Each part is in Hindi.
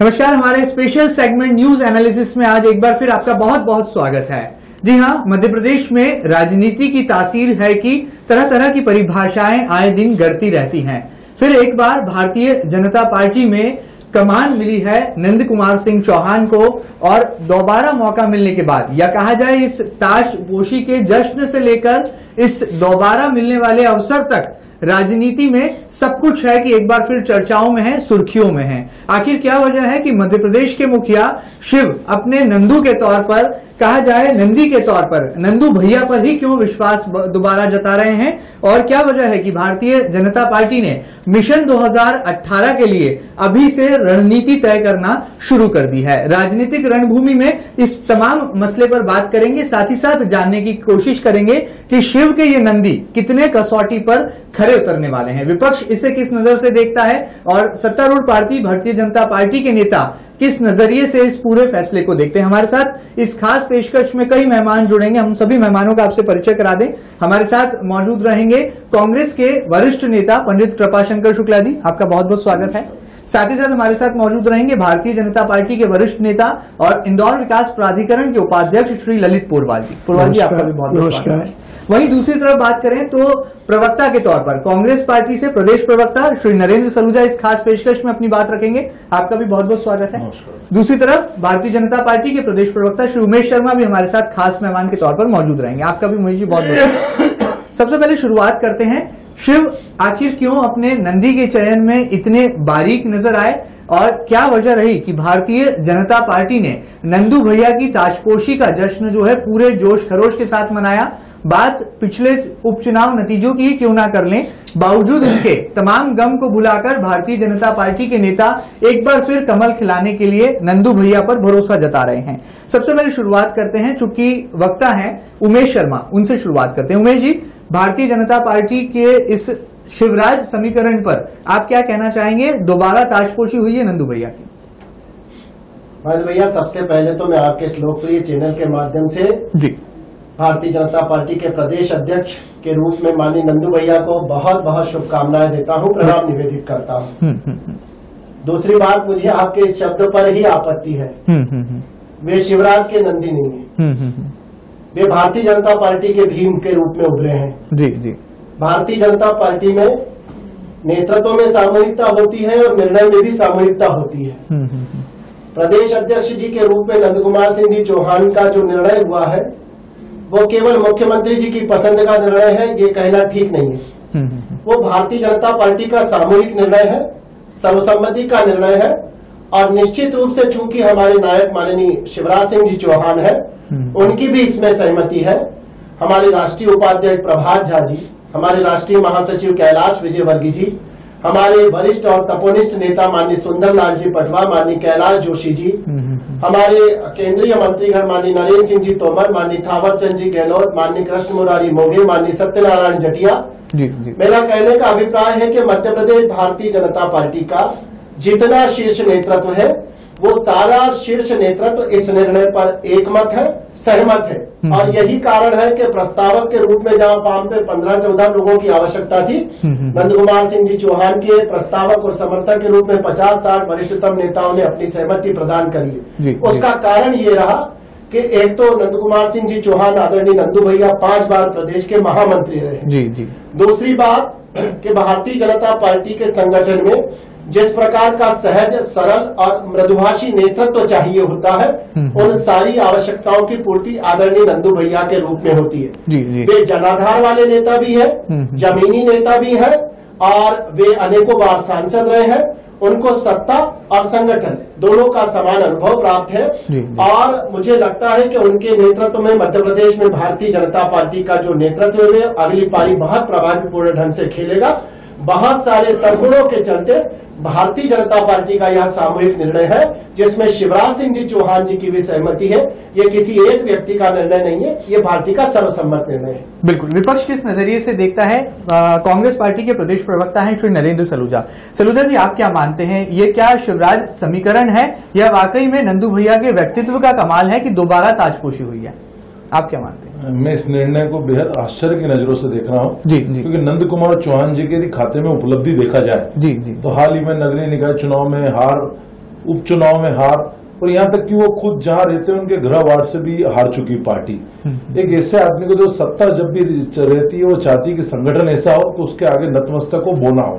नमस्कार, हमारे स्पेशल सेगमेंट न्यूज एनालिसिस में आज एक बार फिर आपका बहुत बहुत स्वागत है। जी हां, मध्य प्रदेश में राजनीति की तासीर है कि तरह तरह की परिभाषाएं आए दिन गढ़ती रहती हैं। फिर एक बार भारतीय जनता पार्टी में कमान मिली है नंद कुमार सिंह चौहान को और दोबारा मौका मिलने के बाद, या कहा जाए इस ताजपोशी के जश्न से लेकर इस दोबारा मिलने वाले अवसर तक राजनीति में सब कुछ है कि एक बार फिर चर्चाओं में है, सुर्खियों में है। आखिर क्या वजह है कि मध्य प्रदेश के मुखिया शिव अपने नंदू के तौर पर, कहा जाए नंदी के तौर पर, नंदू भैया पर ही क्यों विश्वास दोबारा जता रहे हैं, और क्या वजह है कि भारतीय जनता पार्टी ने मिशन 2018 के लिए अभी से रणनीति तय करना शुरू कर दी है। राजनीतिक रणभूमि में इस तमाम मसले पर बात करेंगे, साथ ही साथ जानने की कोशिश करेंगे कि शिव के ये नंदी कितने कसौटी पर खड़े उतरने वाले हैं, विपक्ष इसे किस नजर से देखता है और सत्तारूढ़ पार्टी भारतीय जनता पार्टी के नेता किस नजरिए से इस पूरे फैसले को देखते हैं। हमारे साथ इस खास पेशकश में कई मेहमान जुड़ेंगे, हम सभी मेहमानों का आपसे परिचय करा दें। हमारे साथ मौजूद रहेंगे कांग्रेस के वरिष्ठ नेता पंडित कृपाशंकर शुक्ला जी, आपका बहुत बहुत स्वागत है। साथ ही साथ हमारे साथ मौजूद रहेंगे भारतीय जनता पार्टी के वरिष्ठ नेता और इंदौर विकास प्राधिकरण के उपाध्यक्ष श्री ललित पोरवाल जी। पोरवाल जी, आपका भी बहुत बहुत स्वागत है। वहीं दूसरी तरफ बात करें तो प्रवक्ता के तौर पर कांग्रेस पार्टी से प्रदेश प्रवक्ता श्री नरेंद्र सलूजा इस खास पेशकश में अपनी बात रखेंगे, आपका भी बहुत बहुत स्वागत है। दूसरी तरफ भारतीय जनता पार्टी के प्रदेश प्रवक्ता श्री उमेश शर्मा भी हमारे साथ खास मेहमान के तौर पर मौजूद रहेंगे, आपका भी उमेश जी बहुत बहुत। सबसे पहले शुरुआत करते हैं, शिव आखिर क्यों अपने नंदी के चयन में इतने बारीक नजर आए और क्या वजह रही कि भारतीय जनता पार्टी ने नंदू भैया की ताजपोशी का जश्न जो है पूरे जोश खरोश के साथ मनाया। बात पिछले उपचुनाव नतीजों की क्यों ना कर लें, बावजूद उसके तमाम गम को भुलाकर भारतीय जनता पार्टी के नेता एक बार फिर कमल खिलाने के लिए नंदू भैया पर भरोसा जता रहे हैं। सबसे पहले शुरुआत करते हैं, चूंकि वक्ता हैं उमेश शर्मा, उनसे शुरुआत करते हैं। उमेश जी, भारतीय जनता पार्टी के इस शिवराज समीकरण पर आप क्या कहना चाहेंगे? दोबारा ताजपोशी हुई है नंदू भैया की। भैया, सबसे पहले तो मैं आपके इस लोकप्रिय चैनल के माध्यम से जी भारतीय जनता पार्टी के प्रदेश अध्यक्ष के रूप में माननीय नंदू भैया को बहुत बहुत शुभकामनाएं देता हूं, प्रणाम निवेदित करता हूं। दूसरी बात, मुझे आपके इस शब्द पर ही आपत्ति है। वे शिवराज के नंदी नहीं है, वे भारतीय जनता पार्टी के भीम के रूप में उभरे हैं। जी जी। भारतीय जनता पार्टी में नेतृत्व में सामूहिकता होती है और निर्णय में भी सामूहिकता होती है। प्रदेश अध्यक्ष जी के रूप में नंद कुमार सिंह जी चौहान का जो निर्णय हुआ है वो केवल मुख्यमंत्री जी की पसंद का निर्णय है, ये कहना ठीक नहीं है। वो भारतीय जनता पार्टी का सामूहिक निर्णय है, सर्वसम्मति का निर्णय है, और निश्चित रूप से चूंकि हमारे नायक माननीय शिवराज सिंह जी चौहान है, उनकी भी इसमें सहमति है। हमारे राष्ट्रीय उपाध्यक्ष प्रभात झा जी, हमारे राष्ट्रीय महासचिव कैलाश विजयवर्गीय जी, हमारे वरिष्ठ और तपोनिष्ठ नेता माननीय सुंदरलाल जी पटवा, माननीय कैलाश जोशी जी, हमारे केंद्रीय मंत्रीगण माननीय नरेंद्र सिंह जी तोमर, माननीय थावरचंद जी गहलोत, माननीय कृष्ण मुरारी मोघे, माननीय सत्यनारायण जटिया जी। मेरा कहने का अभिप्राय है कि मध्य प्रदेश भारतीय जनता पार्टी का जितना शीर्ष नेतृत्व है वो सारा शीर्ष नेतृत्व इस निर्णय पर एकमत है, सहमत है। और यही कारण है कि प्रस्तावक के रूप में जहां पाम पे 15-14 लोगों की आवश्यकता थी, नंद कुमार सिंह जी चौहान के प्रस्तावक और समर्थक के रूप में 50-60 वरिष्ठतम नेताओं ने अपनी सहमति प्रदान करी। उसका कारण ये रहा कि एक तो नंद कुमार सिंह जी चौहान आदरणीय नंदू भैया 5 बार प्रदेश के महामंत्री रहे। जी जी। दूसरी बात कि भारतीय जनता पार्टी के संगठन में जिस प्रकार का सहज, सरल और मृदुभाषी नेतृत्व चाहिए होता है, उन सारी आवश्यकताओं की पूर्ति आदरणीय नंदू भैया के रूप में होती है। जी जी। वे जनाधार वाले नेता भी है, जमीनी नेता भी है, और वे अनेकों बार सांसद रहे हैं। उनको सत्ता और संगठन दोनों का समान अनुभव प्राप्त है। और मुझे लगता है कि उनके नेतृत्व में मध्य प्रदेश में भारतीय जनता पार्टी का जो नेतृत्व है अगली पारी बहुत प्रभावपूर्ण ढंग से खेलेगा। बहुत सारे सद्गुणों के चलते भारतीय जनता पार्टी का यह सामूहिक निर्णय है, जिसमें शिवराज सिंह जी चौहान जी की भी सहमति है। ये किसी एक व्यक्ति का निर्णय नहीं है, ये पार्टी का सर्वसम्मत निर्णय है। बिल्कुल। विपक्ष किस नजरिए से देखता है? कांग्रेस पार्टी के प्रदेश प्रवक्ता हैं श्री नरेंद्र सलूजा। सलूजा जी, आप क्या मानते हैं, ये क्या शिवराज समीकरण है या वाकई में नंदू भैया के व्यक्तित्व का कमाल है कि दोबारा ताजपोशी हुई है? आप क्या मानते हैं? मैं इस निर्णय को बेहद आश्चर्य की नजरों से देख रहा हूँ जी, क्योंकि नंद कुमार चौहान जी के यदि खाते में उपलब्धि देखा जाए जी जी, तो हाल ही में नगरीय निकाय चुनाव में हार उपचुनाव में हार, और यहाँ तक कि वो खुद जहां रहते हैं उनके गृह वार्ड से भी हार चुकी पार्टी। एक ऐसे आदमी को जो सत्ता जब भी रहती है वो चाहती है कि संगठन ऐसा हो कि उसके आगे नतमस्तक हो, बोना हो।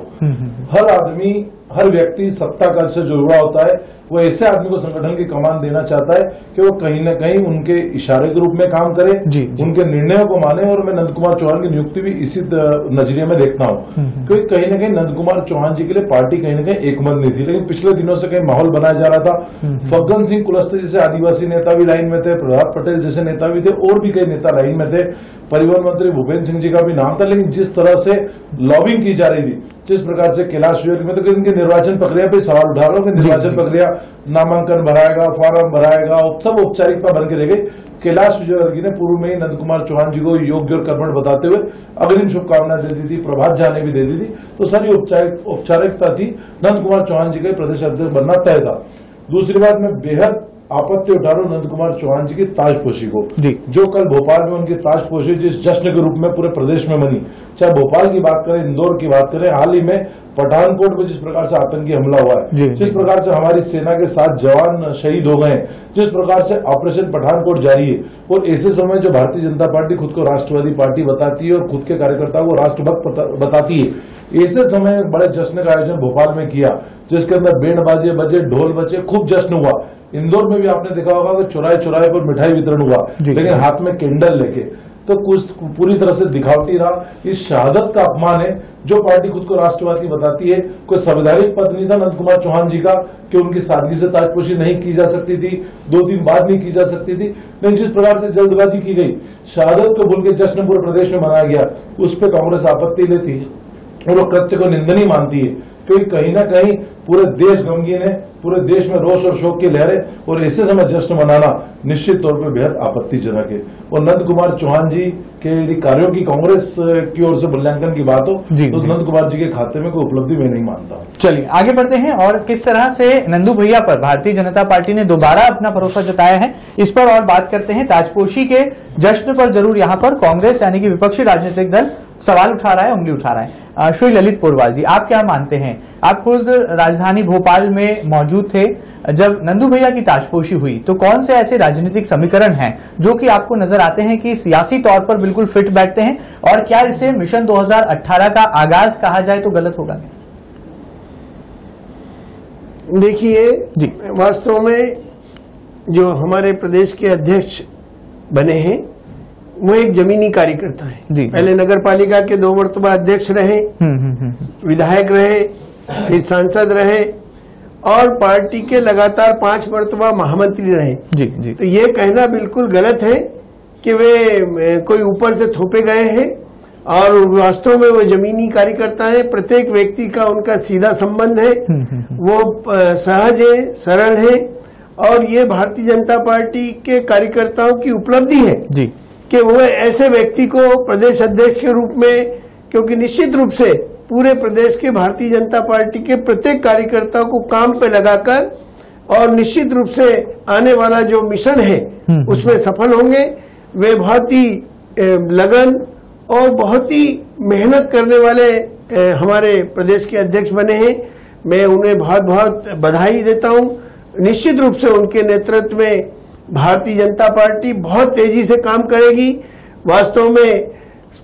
हर आदमी, हर व्यक्ति सत्ता का से जो जुड़ा होता है वो ऐसे आदमी को संगठन की कमान देना चाहता है कि वो कहीं न कहीं उनके इशारे के रूप में काम करे, उनके निर्णयों को माने। और मैं नंद कुमार चौहान की नियुक्ति भी इसी नजरिए में देखता हूँ, क्योंकि कहीं न कहीं नंद कुमार चौहान जी के लिए पार्टी कहीं न कहीं एकमत नहीं थी, लेकिन पिछले दिनों से कहीं माहौल बनाया जा रहा था। फग्गन सिंह कुलस्ते जैसे आदिवासी नेता भी लाइन में थे, प्रहलाद पटेल जैसे नेता भी थे, और भी कई नेता लाइन में थे, परिवहन मंत्री भूपेंद्र सिंह जी का भी नाम था। लेकिन जिस तरह से लॉबिंग की जा रही थी, जिस प्रकार से कैलाश विजयवर्गीय में, तो इनकी निर्वाचन प्रक्रिया पे सवाल उठा रहा हूँ कि निर्वाचन प्रक्रिया, नामांकन भराएगा, फॉर्म भराएगा, सब औपचारिकता बन के रह गई। कैलाश विजयवर्गीय ने पूर्व में ही नंद कुमार चौहान जी को योग्य और कर्मठ बताते हुए अग्रिम शुभकामनाएं दे दी थी, प्रभात झा ने भी दे दी थी। तो सारी औपचारिकता थी, नंद कुमार चौहान जी का प्रदेश अध्यक्ष बनना तय था। दूसरी बात, मैं बेहद आपत्ति उठा रहा हूं नंद कुमार चौहान जी की ताजपोशी को, जो कल भोपाल में उनकी ताजपोशी जिस जश्न के रूप में पूरे प्रदेश में मनी, चाहे भोपाल की बात करें, इंदौर की बात करें, हाल ही में पठानकोट में जिस प्रकार से आतंकी हमला हुआ है, जिस प्रकार से हमारी सेना के 7 जवान शहीद हो गए, जिस प्रकार से ऑपरेशन पठानकोट जारी है, और ऐसे समय जो भारतीय जनता पार्टी खुद को राष्ट्रवादी पार्टी बताती है और खुद के कार्यकर्ताओं को राष्ट्रभक्त बताती है, ऐसे समय बड़े जश्न का आयोजन भोपाल में किया, जिसके अंदर बैंड बाजे बजे, ढोल बजे, खूब जश्न हुआ। इंदौर में भी आपने देखा होगा कि चौराहे चौराहे पर मिठाई वितरण हुआ, लेकिन हाथ में कैंडल लेके, तो कुछ पूरी तरह से दिखावटी रहा। इस शहादत का अपमान है जो पार्टी खुद को राष्ट्रवादी बताती है। कोई संवैधानिक पद नहीं था नंद कुमार चौहान जी का कि उनकी सादगी से ताजपोशी नहीं की जा सकती थी, 2 दिन बाद नहीं की जा सकती थी, लेकिन जिस प्रकार से जल्दबाजी की गई, शहादत को भूल के जश्न पूरे प्रदेश में मनाया गया, उस पर कांग्रेस आपत्ति लेती है और वो कृत्य को निंदनीय मानती है, क्योंकि कहीं ना कहीं पूरे देश गमगीन है, पूरे देश में रोष और शोक की लहरें, और ऐसे समय जश्न मनाना निश्चित तौर पर बेहद आपत्तिजनक है। और नंद कुमार चौहान जी के यदि कार्यों की कांग्रेस की ओर से मूल्यांकन की बात हो तो नंद कुमार जी के खाते में कोई उपलब्धि मैं नहीं मानता। चलिए आगे बढ़ते हैं, और किस तरह से नंदू भैया पर भारतीय जनता पार्टी ने दोबारा अपना भरोसा जताया है, इस पर और बात करते हैं। ताजपोशी के जश्न पर जरूर यहाँ पर कांग्रेस यानी कि विपक्षी राजनीतिक दल सवाल उठा रहा है, उंगली उठा रहा है। श्री ललित पोरवाल जी, आप क्या मानते हैं? आप खुद राजधानी भोपाल में मौजूद थे जब नंदू भैया की ताजपोशी हुई, तो कौन से ऐसे राजनीतिक समीकरण हैं जो कि आपको नजर आते हैं कि सियासी तौर पर बिल्कुल फिट बैठते हैं, और क्या इसे मिशन 2018 का आगाज कहा जाए तो गलत होगा? देखिए, वास्तव में जो हमारे प्रदेश के अध्यक्ष बने हैं वो एक जमीनी कार्यकर्ता है। पहले नगर पालिका के 2 मर्तबा अध्यक्ष रहे, विधायक रहे, फिर सांसद रहे, और पार्टी के लगातार 5 मर्तबा महामंत्री रहे। तो ये कहना बिल्कुल गलत है कि वे कोई ऊपर से थोपे गए हैं, और वास्तव में वो जमीनी कार्यकर्ता है। प्रत्येक व्यक्ति का उनका सीधा संबंध है, वो सहज है, सरल है, और ये भारतीय जनता पार्टी के कार्यकर्ताओं की उपलब्धि है कि वो ऐसे व्यक्ति को प्रदेश अध्यक्ष के रूप में, क्योंकि निश्चित रूप से पूरे प्रदेश के भारतीय जनता पार्टी के प्रत्येक कार्यकर्ताओं को काम पे लगाकर और निश्चित रूप से आने वाला जो मिशन है उसमें सफल होंगे। वे बहुत ही लगन और बहुत ही मेहनत करने वाले हमारे प्रदेश के अध्यक्ष बने हैं। मैं उन्हें बहुत बहुत बधाई देता हूं। निश्चित रूप से उनके नेतृत्व में भारतीय जनता पार्टी बहुत तेजी से काम करेगी। वास्तव में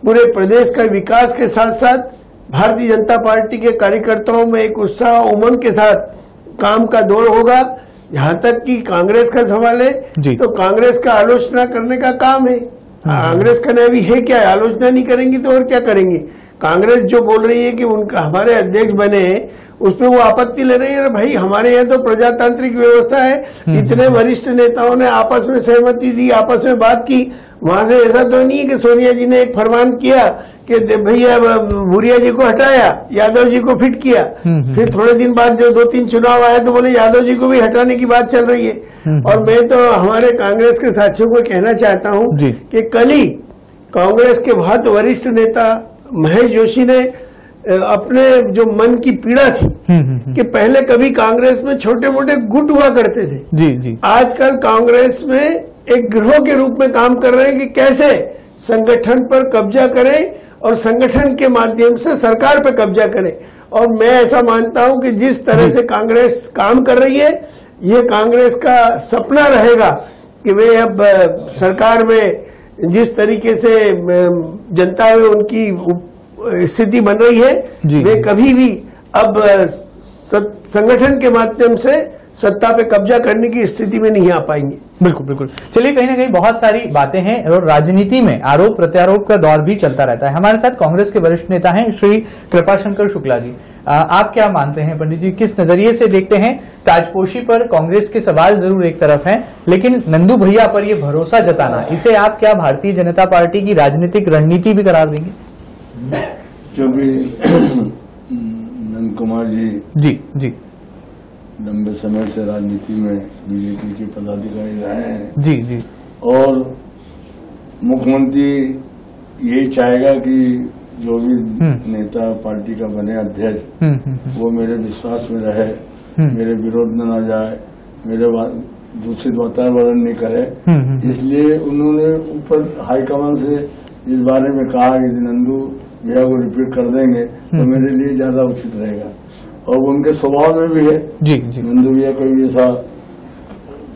पूरे प्रदेश का विकास के साथ साथ भारतीय जनता पार्टी के कार्यकर्ताओं में एक उत्साह उमंग के साथ काम का दौर होगा। जहां तक कि कांग्रेस का सवाल है, तो कांग्रेस का आलोचना करने का काम है। कांग्रेस का भी है क्या, आलोचना नहीं करेंगी तो और क्या करेंगे। कांग्रेस जो बोल रही है कि उनका हमारे अध्यक्ष बने हैं, उसमें वो आपत्ति ले रही है। भाई, हमारे यहाँ तो प्रजातांत्रिक व्यवस्था है, इतने वरिष्ठ नेताओं ने आपस में सहमति दी, आपस में बात की। वहां से ऐसा तो नहीं है कि सोनिया जी ने एक फरमान किया कि भैया भूरिया जी को हटाया, यादव जी को फिट किया, फिर थोड़े दिन बाद जो 2-3 चुनाव आए तो बोले यादव जी को भी हटाने की बात चल रही है। और मैं तो हमारे कांग्रेस के साथियों को कहना चाहता हूँ कि कल ही कांग्रेस के बहुत वरिष्ठ नेता महेश जोशी ने अपने जो मन की पीड़ा थी कि पहले कभी कांग्रेस में छोटे मोटे गुट हुआ करते थे, आजकल कांग्रेस में एक गिरोह के रूप में काम कर रहे हैं कि कैसे संगठन पर कब्जा करें और संगठन के माध्यम से सरकार पर कब्जा करें। और मैं ऐसा मानता हूं कि जिस तरह से कांग्रेस काम कर रही है, ये कांग्रेस का सपना रहेगा कि वे अब सरकार में जिस तरीके से जनता में उनकी स्थिति बन रही है, वे कभी भी अब संगठन के माध्यम से सत्ता पे कब्जा करने की स्थिति में नहीं आ पाएंगे। बिल्कुल बिल्कुल। चलिए, कहीं ना कहीं बहुत सारी बातें हैं और राजनीति में आरोप प्रत्यारोप का दौर भी चलता रहता है। हमारे साथ कांग्रेस के वरिष्ठ नेता हैं श्री कृपाशंकर शुक्ला जी। आप क्या मानते हैं पंडित जी, किस नजरिए से देखते हैं? ताजपोशी पर कांग्रेस के सवाल जरूर एक तरफ हैं, लेकिन नंदू भैया पर ये भरोसा जताना, इसे आप क्या भारतीय जनता पार्टी की राजनीतिक रणनीति भी करार देंगे? जो भी नंद कुमार जी लंबे समय से राजनीति में बीजेपी के पदाधिकारी रहे हैं जी और मुख्यमंत्री यही चाहेगा कि जो भी नेता पार्टी का बने अध्यक्ष वो मेरे विश्वास में रहे, मेरे विरोध में न जाए, मेरे दूषित वातावरण नहीं करे। इसलिए उन्होंने ऊपर हाईकमान से इस बारे में कहा कि नंदू भैया को रिपीट कर देंगे तो मेरे लिए ज्यादा उचित रहेगा। और उनके स्वभाव में भी है जी नंदू भैया कोई भी ऐसा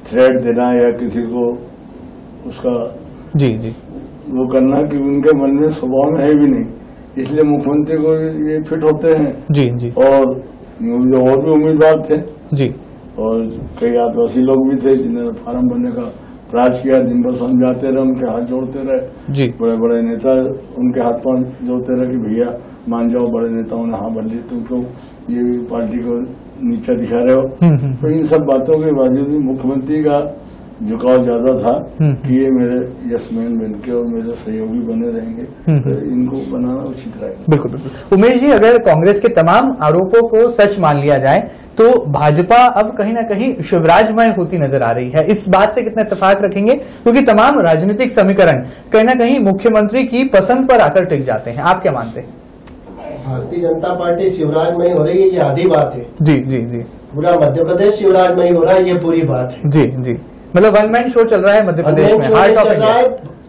थ्रेट देना या किसी को उसका जी वो करना कि उनके मन में स्वभाव में है भी नहीं, इसलिए मुख्यमंत्री को ये फिट होते हैं। जी और भी उम्मीदवार थे जी, और कई आदिवासी लोग भी थे जिन्होंने फार्म भरने का प्रयास किया, दिन भर समझाते रहे, उनके हाथ जोड़ते रहे जी। बड़े बड़े नेता उनके हाथ पांव जोड़ते रहे कि भैया मान जाओ, बड़े नेताओं ने हाँ भर ली, तुम तो ये भी पार्टी को नीचा दिखा रहे हो। तो इन सब बातों के बावजूद भी मुख्यमंत्री का झुकाव ज्यादा था कि ये मेरे यशमैन बनके और मेरे सहयोगी बने रहेंगे, तो इनको बनाना उचित रहेगा। बिल्कुल बिल्कुल। उमेश जी, अगर कांग्रेस के तमाम आरोपों को सच मान लिया जाए तो भाजपा अब कहीं ना कहीं शिवराजमय होती नजर आ रही है, इस बात से कितना इत्तेफाक रखेंगे? क्योंकि तमाम राजनीतिक समीकरण कहीं ना कहीं मुख्यमंत्री की पसंद पर आकर टिक जाते हैं। आप क्या मानते हैं? भारतीय जनता पार्टी शिवराजमयी हो रही है, ये आधी बात है। जी, पूरा मध्य प्रदेश शिवराजमयी हो रहा है, ये पूरी बात है। जी। मतलब वन मैन शो चल रहा है मध्य प्रदेश में, heart of India.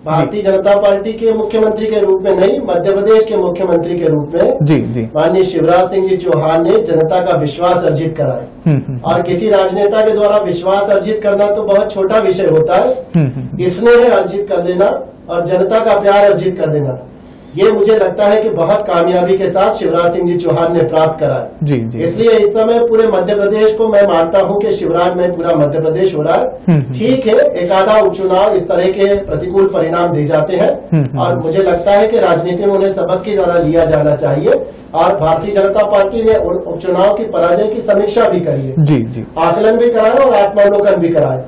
Bharatiya Janata party के मुख्यमंत्री के रूप में नहीं, मध्य प्रदेश के मुख्यमंत्री के रूप में जी माननीय शिवराज सिंह जी चौहान ने जनता का विश्वास अर्जित करा है। और किसी राजनेता के द्वारा विश्वास अर्जित करना तो बहुत छोटा विषय होता है, स्नेह अर्जित कर देना और जनता का प्यार अर्जित कर देना, ये मुझे लगता है कि बहुत कामयाबी के साथ शिवराज सिंह जी चौहान ने प्राप्त करा है। जी। इसलिए इस समय पूरे मध्य प्रदेश को मैं मानता हूं कि शिवराज में पूरा मध्य प्रदेश हो रहा है। ठीक है, एक आधा उपचुनाव इस तरह के प्रतिकूल परिणाम दे जाते हैं और मुझे लगता है कि राजनीति में उन्हें सबक की तरह लिया जाना चाहिए। और भारतीय जनता पार्टी ने उपचुनाव की पराजय की समीक्षा भी करी है, जी। आकलन भी कराया और आत्मावलोकन भी कराया।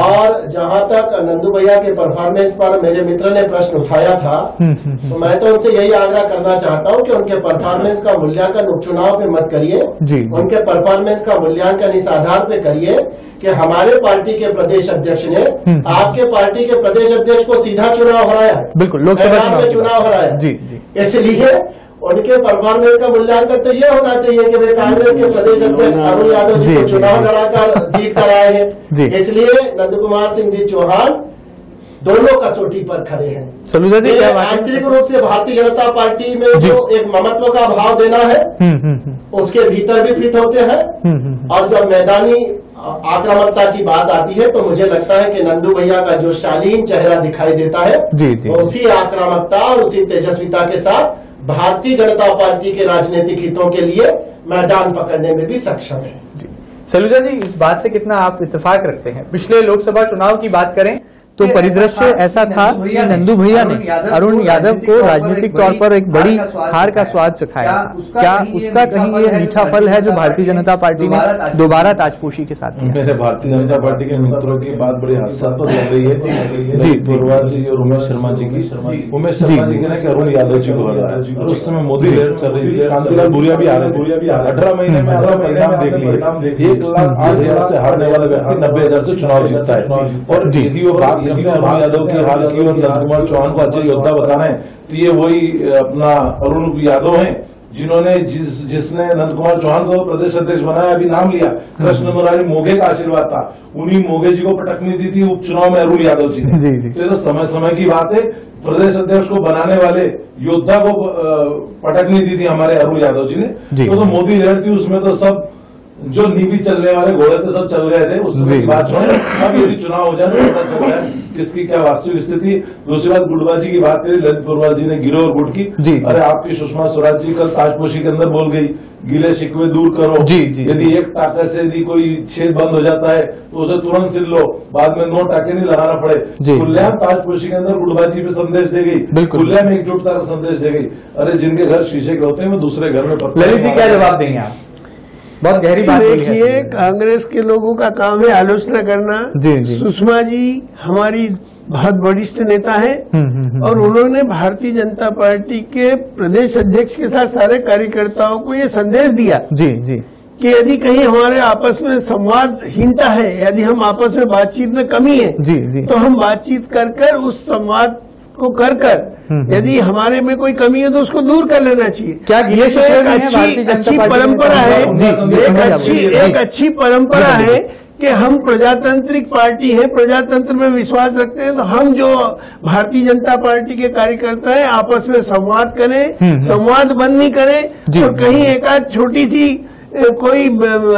और जहां तक नंदू भैया के परफॉर्मेंस पर मेरे मित्र ने प्रश्न उठाया था, तो मैं तो उनसे यही आग्रह करना चाहता हूं कि उनके परफॉर्मेंस का मूल्यांकन उपचुनाव पे मत करिए, उनके परफॉर्मेंस का मूल्यांकन इस आधार पे करिए कि हमारे पार्टी के प्रदेश अध्यक्ष ने आपके पार्टी के प्रदेश अध्यक्ष को सीधा चुनाव हराया है, बिल्कुल लोकसभा में चुनाव हराया। जी। इसलिए उनके परफॉर्मेंस का मूल्यांकन तो ये होना चाहिए कि वे कांग्रेस के प्रदेश अध्यक्ष अरुण यादव जी को चुनाव लड़ाकर जीत कर आए हैं। इसलिए नंद कुमार सिंह जी चौहान दोनों कसौटी पर खड़े हैं। आंतरिक रूप से भारतीय जनता पार्टी में जो एक ममत्व का भाव देना है उसके भीतर भी फिट होते हैं। और जब मैदानी आक्रामकता की बात आती है तो मुझे लगता है कि नंदू भैया का जो शालीन चेहरा दिखाई देता है वो उसी आक्रामकता और उसी तेजस्विता के साथ भारतीय जनता पार्टी के राजनीतिक हितों के लिए मैदान पकड़ने में भी सक्षम है। सलूजा जी, इस बात से कितना आप इत्तेफाक रखते हैं? पिछले लोकसभा चुनाव की बात करें तो परिदृश्य ऐसा था कि नंदू भैया ने अरुण यादव को राजनीतिक तौर पर एक बड़ी हार का स्वाद चखाया था। क्या उसका कहीं ये मीठा फल है जो भारतीय जनता पार्टी ने दोबारा ताजपोशी के साथ किया? मेरे भारतीय जनता पार्टी के मित्रों की बात बड़ी हास्यास्पद लग रही है जी, गुरुवार जी और उमेश शर्मा जी की। उमेश शर्मा जी ने अरुण यादव जी को हराया और उस समय मोदी लहर चल रही थी, कांतिलाल भूरिया भी आ रहे थे। 18 महीने में परिणाम देख लिए, 1,08,000 से हारने वाला व्यक्ति 90,000 से चुनाव जीतता है। और यदि वो बात अरुण यादव की हार की और नंद कुमार चौहान को अच्छे योद्धा बता रहे हैं तो ये वही अपना अरुण यादव हैं जिन्होंने जिसने नंद कुमार चौहान को प्रदेश अध्यक्ष बनाया, अभी नाम लिया, कृष्ण मुरारी मोघे का आशीर्वाद था, उन्हीं मोघे जी को पटकनी दी थी उपचुनाव में अरुण यादव जी ने। तो ये तो समय समय की बात है। प्रदेश अध्यक्ष को बनाने वाले योद्धा को पटक नहीं दी थी हमारे अरुण यादव जी ने। तो मोदी लहर थी, उसमें तो सब जो नीवी चलने वाले घोड़े थे सब चल गए थे। उस समय की बात छोड़े, अब यदि चुनाव हो जाए तो पता चल रहा है किसकी क्या वास्तविक स्थिति। दूसरी बात, गुटबाजी की बात करी, ललित पुरवाल जी ने गिरोह और गुट की। अरे आपकी सुषमा स्वराज जी कल ताजपोशी के अंदर बोल गई, गिले शिकवे दूर करो। यदि एक टाके से यदि कोई छेद बंद हो जाता है तो उसे तुरंत सिल लो, बाद में 9 टाके नहीं लगाना पड़े। खुलेआम ताजपोशी के अंदर गुटबाजी पे संदेश दे गई, खुलेआम एकजुटता का संदेश दे गई। अरे जिनके घर शीशे के होते हैं वो दूसरे घर में। ललित जी क्या जवाब देंगे आप? बहुत गहरी बात देखिए, कांग्रेस के लोगों का काम है आलोचना करना। सुषमा जी हमारी बहुत वरिष्ठ नेता है और उन्होंने भारतीय जनता पार्टी के प्रदेश अध्यक्ष के साथ सारे कार्यकर्ताओं को ये संदेश दिया कि यदि कहीं हमारे आपस में संवादहीनता है, यदि हम आपस में बातचीत में कमी है, तो हम बातचीत कर उस संवाद को कर यदि हमारे में कोई कमी है तो उसको दूर कर लेना चाहिए। क्या ये तो एक अच्छी परंपरा है, एक अच्छी परंपरा है कि हम प्रजातांत्रिक पार्टी है, प्रजातंत्र में विश्वास रखते हैं। तो हम जो भारतीय जनता पार्टी के कार्यकर्ता हैं आपस में संवाद करें, संवाद बंद नहीं करें। और कहीं एक आध छोटी सी कोई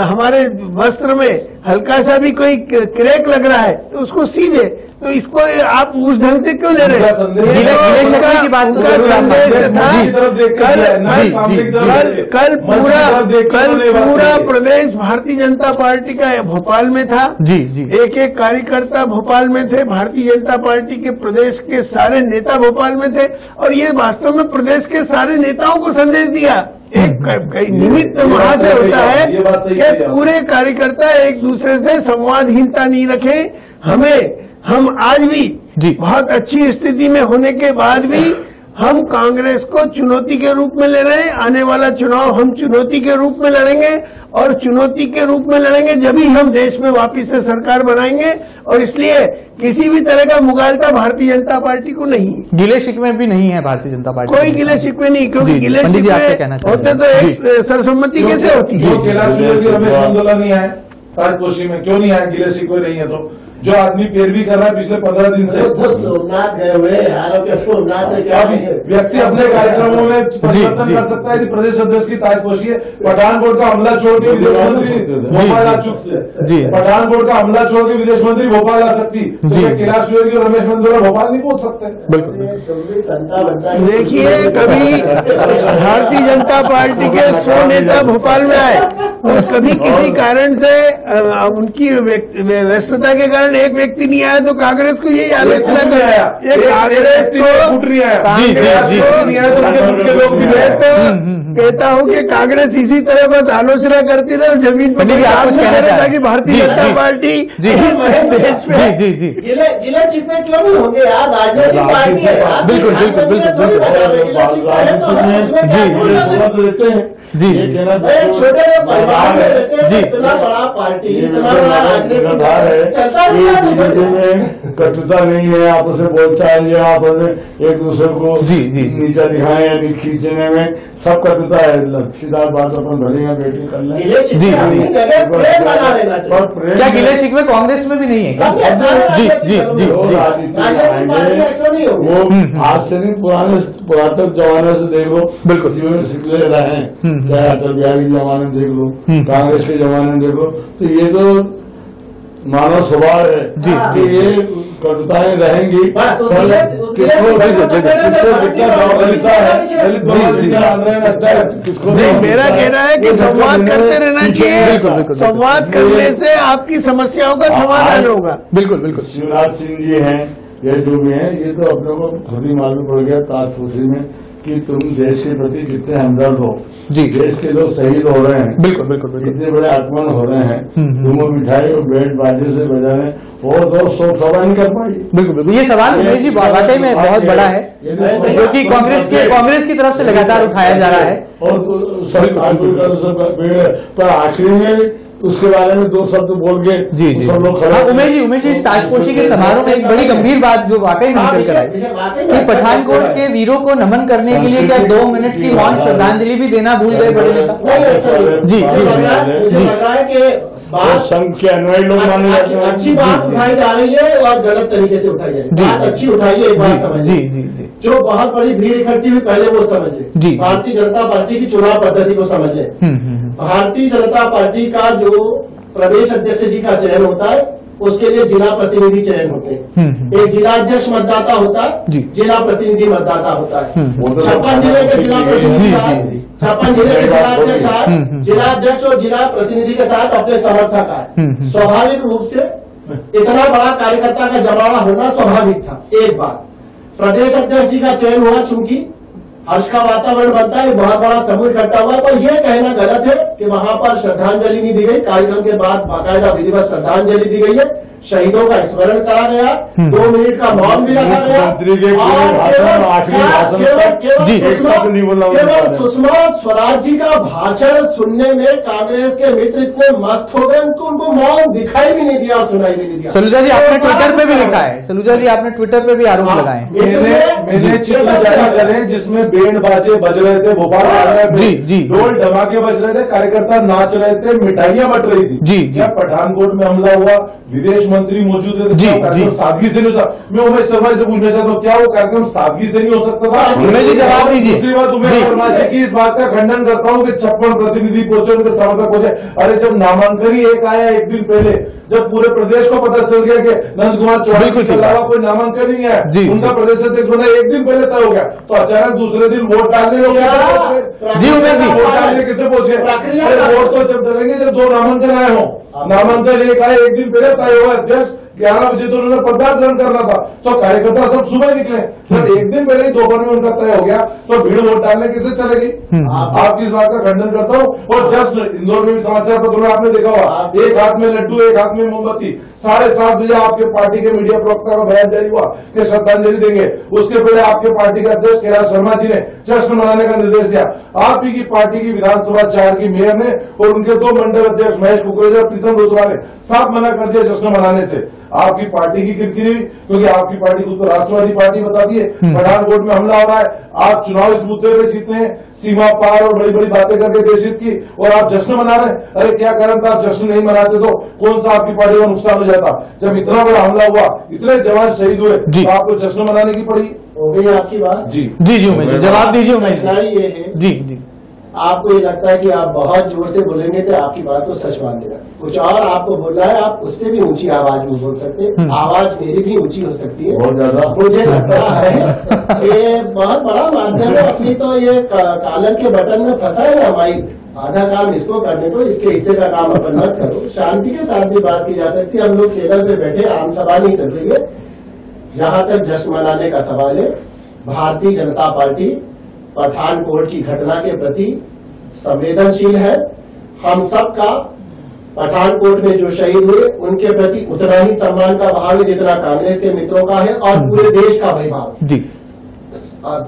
हमारे वस्त्र में हल्का सा भी कोई क्रैक लग रहा है तो उसको सीधे, तो इसको आप उस ढंग से क्यों ले रहे हैं? कल पूरा प्रदेश भारतीय जनता पार्टी का भोपाल में था। एक कार्यकर्ता भोपाल में थे, भारतीय जनता पार्टी के प्रदेश के सारे नेता भोपाल में थे और ये वास्तव में प्रदेश के सारे नेताओं को संदेश दिया। एक निमित्त वहां से होता है कि पूरे कार्यकर्ता एक दूसरे से संवादहीनता नहीं रखें। हम आज भी बहुत अच्छी स्थिति में होने के बाद भी हम कांग्रेस को चुनौती के रूप में ले रहे हैं। आने वाला चुनाव हम चुनौती के रूप में लड़ेंगे और चुनौती के रूप में लड़ेंगे जब ही हम देश में वापस से सरकार बनाएंगे। और इसलिए किसी भी तरह का मुगालता भारतीय जनता पार्टी को नहीं है। गिले शिकवे भी नहीं है भारतीय जनता पार्टी, कोई गिले शिकवे नहीं, क्योंकि गिले शिकवे होते तो एक सरसम्मति कैसे होती है। रमेश आंदोलन नहीं आए ताजपोशी में, क्यों नहीं आए? गिले शिकवे नहीं है तो जो आदमी पैरवी कर रहा है पिछले 15 दिन से, सोमनाथ गए हुए सोमनाथ व्यक्ति अपने कार्यक्रमों में परिवर्तन कर सकता है। प्रदेश अध्यक्ष की ताजपोशी है। पठानकोट का हमला छोड़ के विदेश मंत्री भोपाल आ चुके, पठानकोट का हमला छोड़ के विदेश मंत्री भोपाल आ सकती, कैलाश विजयवर्गीय और रमेश मंदोला भोपाल नहीं पहुंच सकते। देखिए, कभी भारतीय जनता पार्टी के 100 नेता भोपाल में आए और कभी किसी कारण से उनकी व्यस्तता के कारण एक व्यक्ति नहीं आया तो कांग्रेस को यही आलोचना कर रहा है। कांग्रेस को कहता हूँ कि कांग्रेस इसी तरह बस आलोचना करती रहे और जमीन पर ताकि भारतीय जनता पार्टी देश में गिले शिकवे क्यों नहीं होंगे यार? राजनीतिक पार्टी है यार। बिल्कुल बिल्कुल बिल्कुल जी, छोटे परिवार में रहते हैं, इतना बड़ा पार्टी, इतना बड़ा राजनीतिक चलता है, कटुता नहीं है, आपस में बोलचाल है, आपस में एक दूसरे को नीचा दिखाए या खींचने में सब कटुता है। सीधा बात अपन भरेगा बेटी कर ले। क्या गिले शिकवे कांग्रेस में भी नहीं है? जी वो आज से नहीं, पुरातन जमाने से देख लो, बिल्कुल जीवन सिखले रहे हैं, चाहे अटल बिहारी के जमाने में देख लो, कांग्रेस के जमाने में देख लो। तो ये तो मानव स्वभाव है कि ये कटुताएं रहेंगी। मेरा कहना है कि संवाद करते रहना चाहिए। संवाद करने से आपकी समस्याओं का समाधान होगा। बिल्कुल बिल्कुल। शिवराज सिंह जी हैं, ये जो भी हैं, ये तो अपने को खुद ही मालूम पड़ गया ताजपोशी में कि तुम देश के प्रति कितने हमदर्द हो। देश के लोग शहीद हो रहे हैं, बिल्कुल बिल्कुल बिल्कुल, इतने बड़े आक्रमण हो रहे हैं, तुम मिठाई और बैंड बाजे से बजाने और तो सभा नहीं कर पाई। बिल्कुल बिल्कुल, ये सवाल उमेश जी वाकई में बहुत बड़ा है जो कि कांग्रेस की तरफ से लगातार उठाया जा रहा है। और पर आखिरी में उसके बारे में 2 शब्द बोल के सब लोग खड़े। उमेश जी, इस ताजपोशी के समारोह में एक बड़ी गंभीर बात जो वाकई में निकल कर आई कि पठानकोट के वीरों को नमन करने करने के लिए क्या 2 मिनट की मौन श्रद्धांजलि भी देना भूल गए बड़े नेता? जी मुझे लग रहा है कि बात संघ के अन्वयी लोग माने जाते हैं। अच्छी बात उठाई जा रही है और गलत तरीके से उठाई जा रही है। बात अच्छी उठाई है, एक बात समझ जी जी जी जो बहुत बड़ी भीड़ इकट्ठी हुई पहले वो समझ जी। ले। भारतीय जनता पार्टी की चुनाव पद्धति को समझ ले। भारतीय जनता पार्टी का जो प्रदेश अध्यक्ष जी का चयन होता है उसके लिए जिला प्रतिनिधि चयन होते हैं। एक जिला अध्यक्ष मतदाता होता है, जिला प्रतिनिधि मतदाता होता है। 56 जिले के जिला प्रतिनिधि 56 जिले के जिला अध्यक्ष आए, जिला अध्यक्ष और जिला प्रतिनिधि के साथ अपने समर्थक आए। स्वाभाविक रूप से इतना बड़ा कार्यकर्ता का जमावड़ा होना स्वाभाविक था। एक बात, प्रदेश अध्यक्ष जी का चयन हुआ, चूंकि हर्ष का वातावरण बनता है, बहुत बड़ा समूह इकट्ठा हुआ, पर यह कहना गलत है कि वहां पर श्रद्धांजलि नहीं दी गई। कार्यक्रम के बाद बाकायदा विधिवत श्रद्धांजलि दी गई है, शहीदों का स्मरण करा गया, 2 मिनट का मौन भी रखा गया केवल सुषमा स्वराज जी का भाषण सुनने में कांग्रेस के मित्र इतने मस्त हो गए उनको मौन दिखाई भी नहीं दिया और सुनाई भी नहीं दिया। सलूजा जी आपने ट्विटर पे भी लिखा है, सलूजा जी आपने ट्विटर पे भी आरोप लगाए हैं। मैंने चित्र जारी करे जिसमें बैंड बाजे बज रहे थे, भोपाल जी जी ढोल धमाके बज रहे थे, कार्यकर्ता नाच रहे थे, मिठाइयां बट रही थी। जी जी पठानकोट में हमला हुआ, विदेश मंत्री मौजूद थे, जी जी सादगी से नहीं हो सकता। मैं उमेश शर्मा से पूछना चाहता हूँ, क्या वो कार्यक्रम सादगी से नहीं हो सकता था? उमेश जी जवाब दीजिए। दूसरी बात, उमेश शर्मा जी की इस बात का खंडन करता हूँ कि 56 प्रतिनिधि पहुंचे, उनके समर्थक पहुंचे। अरे जब नामांकन ही एक आया एक दिन पहले, जब पूरे प्रदेश को पता चल गया कि नंद कुमार चौहान के अलावा कोई नामांकन नहीं है, उनका प्रदेश अध्यक्ष बना, एक दिन पहले तय हो गया, तो अचानक दूसरे दिन वोट डालने लोग जी उमेश जी वोट डालने किसे पहुंचे? वोट तो जब डालेंगे जब 2 नामांकन आए हों। नामांकन एक आए एक दिन पहले तय हुआ, अध्यक्ष 11 बजे तो उन्होंने पदभार ग्रहण करना था, तो कार्यकर्ता सब सुबह निकले, जब एक दिन पहले ही दोपहर में उनका तय हो गया, तो भीड़ वोट डालने किसे चलेगी? आपकी इस बात का खंडन करता हूँ। और जस्ट इंदौर में भी समाचार पत्र में आपने देखा होगा, एक हाथ में लड्डू एक हाथ में मोमबत्ती, 7:30 बजे आपके पार्टी के मीडिया प्रवक्ता का बयान जारी हुआ कि श्रद्धांजलि देंगे। उसके पहले आपके पार्टी के अध्यक्ष कैलाश शर्मा जी ने जश्न मनाने का निर्देश दिया। आप ही की पार्टी की विधानसभा 4 की मेयर ने और उनके 2 मंडल अध्यक्ष महेश कुकरेजा और प्रीतम रोजवा ने साफ मना कर दिया जश्न मनाने से। आपकी पार्टी की किरकिरी, क्योंकि आपकी पार्टी खुद को राष्ट्रवादी पार्टी बताती है। पठानकोट में हमला हो रहा है, आप चुनाव इस मुद्दे पे जीते हैं, सीमा पार और बड़ी बड़ी बातें करके देश हित की, और आप जश्न मना रहे हैं। अरे क्या कारण था? आप जश्न नहीं मनाते तो कौन सा आपकी पार्टी का नुकसान हो जाता? जब इतना बड़ा हमला हुआ, इतने जवान शहीद हुए, तो आपको जश्न मनाने की पड़ी। हो गई आपकी बात? जी जी जी उमेश जी जवाब दीजिए। उमेश ये है जी जी आपको ये लगता है कि आप बहुत जोर से बोलेंगे तो आपकी बात को सच मान देगा। कुछ और आपको बोलना है, आप उससे भी ऊंची आवाज में बोल सकते हैं। आवाज मेरी भी ऊंची हो सकती है बहुत ज्यादा। मुझे लगता है ये बहुत बड़ा माध्यम है। अपनी तो ये कालर के बटन में फंसा है ना माइक, आधा काम इसको करने दो, इसके हिस्से का काम अपन मत करो। शांति के साथ भी बात की जा सकती है। हम लोग टेबल पे बैठे, आम सभा नहीं चल रही है। जहां तक जश्न मनाने का सवाल है, भारतीय जनता पार्टी पठानकोट की घटना के प्रति संवेदनशील है। हम सबका पठानकोट में जो शहीद हुए उनके प्रति उतना ही सम्मान का भाव है जितना कांग्रेस के मित्रों का है और पूरे देश का वैभाव जी।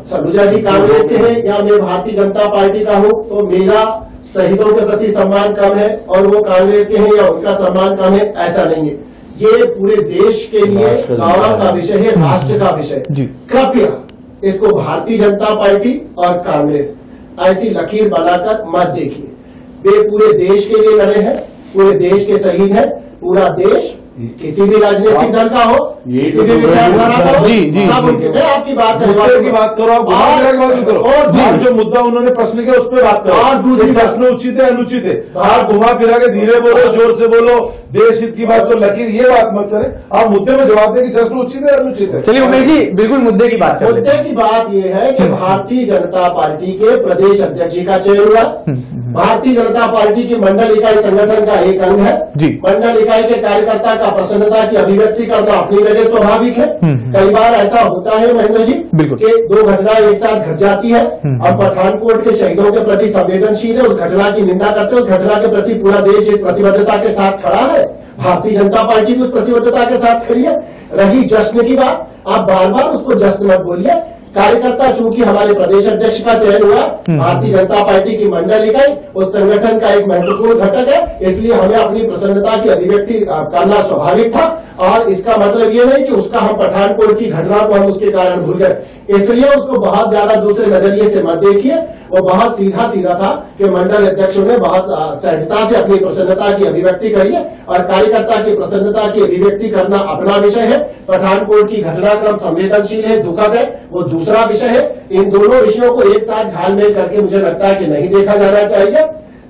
सलूजा जी कांग्रेस के हैं या मैं भारतीय जनता पार्टी का हूं, तो मेरा शहीदों के प्रति सम्मान कम है और वो कांग्रेस के हैं या उनका सम्मान कम है, ऐसा नहीं है। ये पूरे देश के लिए गौरव का विषय है, राष्ट्र का विषय। कृपया इसको भारतीय जनता पार्टी और कांग्रेस ऐसी लकीर बनाकर मत देखिए। वे पूरे देश के लिए लड़े हैं, पूरे देश के शहीद हैं। पूरा देश किसी भी राजनीतिक दल का हो, किसी भी विचारधारा का हो, मैं आपकी बात करो, और जो मुद्दा उन्होंने प्रश्न किया उस पर बात करो। और दूसरी प्रश्न उचित है अनुचित है, आप घुमा फिरा के धीरे बोलो, जोर से बोलो, देश हित की बात तो लकीर ये बात मत करें। आप मुद्दे में जवाब दें कि जश्न उचित है अनुचित है। चलिए उमेश जी बिल्कुल मुद्दे की बात करें। मुद्दे की बात यह है कि भारतीय जनता पार्टी के प्रदेश अध्यक्ष जी का चयन हुआ। भारतीय जनता पार्टी की मंडल इकाई संगठन का एक अंग है। मंडल इकाई के कार्यकर्ता का प्रसन्नता की अभिव्यक्ति करना अपनी जगह स्वाभाविक है। कई बार ऐसा होता है महेंद्र जी कि 2 घटना एक साथ घट जाती है। अब पठानकोट के शहीदों के प्रति संवेदनशील है, उस घटना की निंदा करते हैं। उस घटना के प्रति पूरा देश एक प्रतिबद्धता के साथ खड़ा है। भारतीय जनता पार्टी भी उस प्रतिबद्धता के साथ खड़ी है। रही जश्न की बात, आप बार बार उसको जश्न मत बोलिए। कार्यकर्ता चूंकि हमारे प्रदेश अध्यक्ष का चयन हुआ, भारतीय जनता पार्टी की मंडल इकाई उस संगठन का एक महत्वपूर्ण घटक है, इसलिए हमें अपनी प्रसन्नता की अभिव्यक्ति करना स्वाभाविक था। और इसका मतलब ये नहीं कि उसका हम पठानकोट की घटना को हम उसके कारण भूल गए, इसलिए उसको बहुत ज्यादा दूसरे नजरिए से मत देखिए। वो बहुत सीधा सीधा था कि मंडल अध्यक्षों ने बहुत सहजता से अपनी प्रसन्नता की अभिव्यक्ति करी है, और कार्यकर्ता की प्रसन्नता की अभिव्यक्ति करना अपना विषय है। पठानकोट की घटनाक्रम संवेदनशील है, दुखद है, वो दूसरा विषय है। इन दोनों विषयों को एक साथ घालमेल करके मुझे लगता है कि नहीं देखा जाना चाहिए।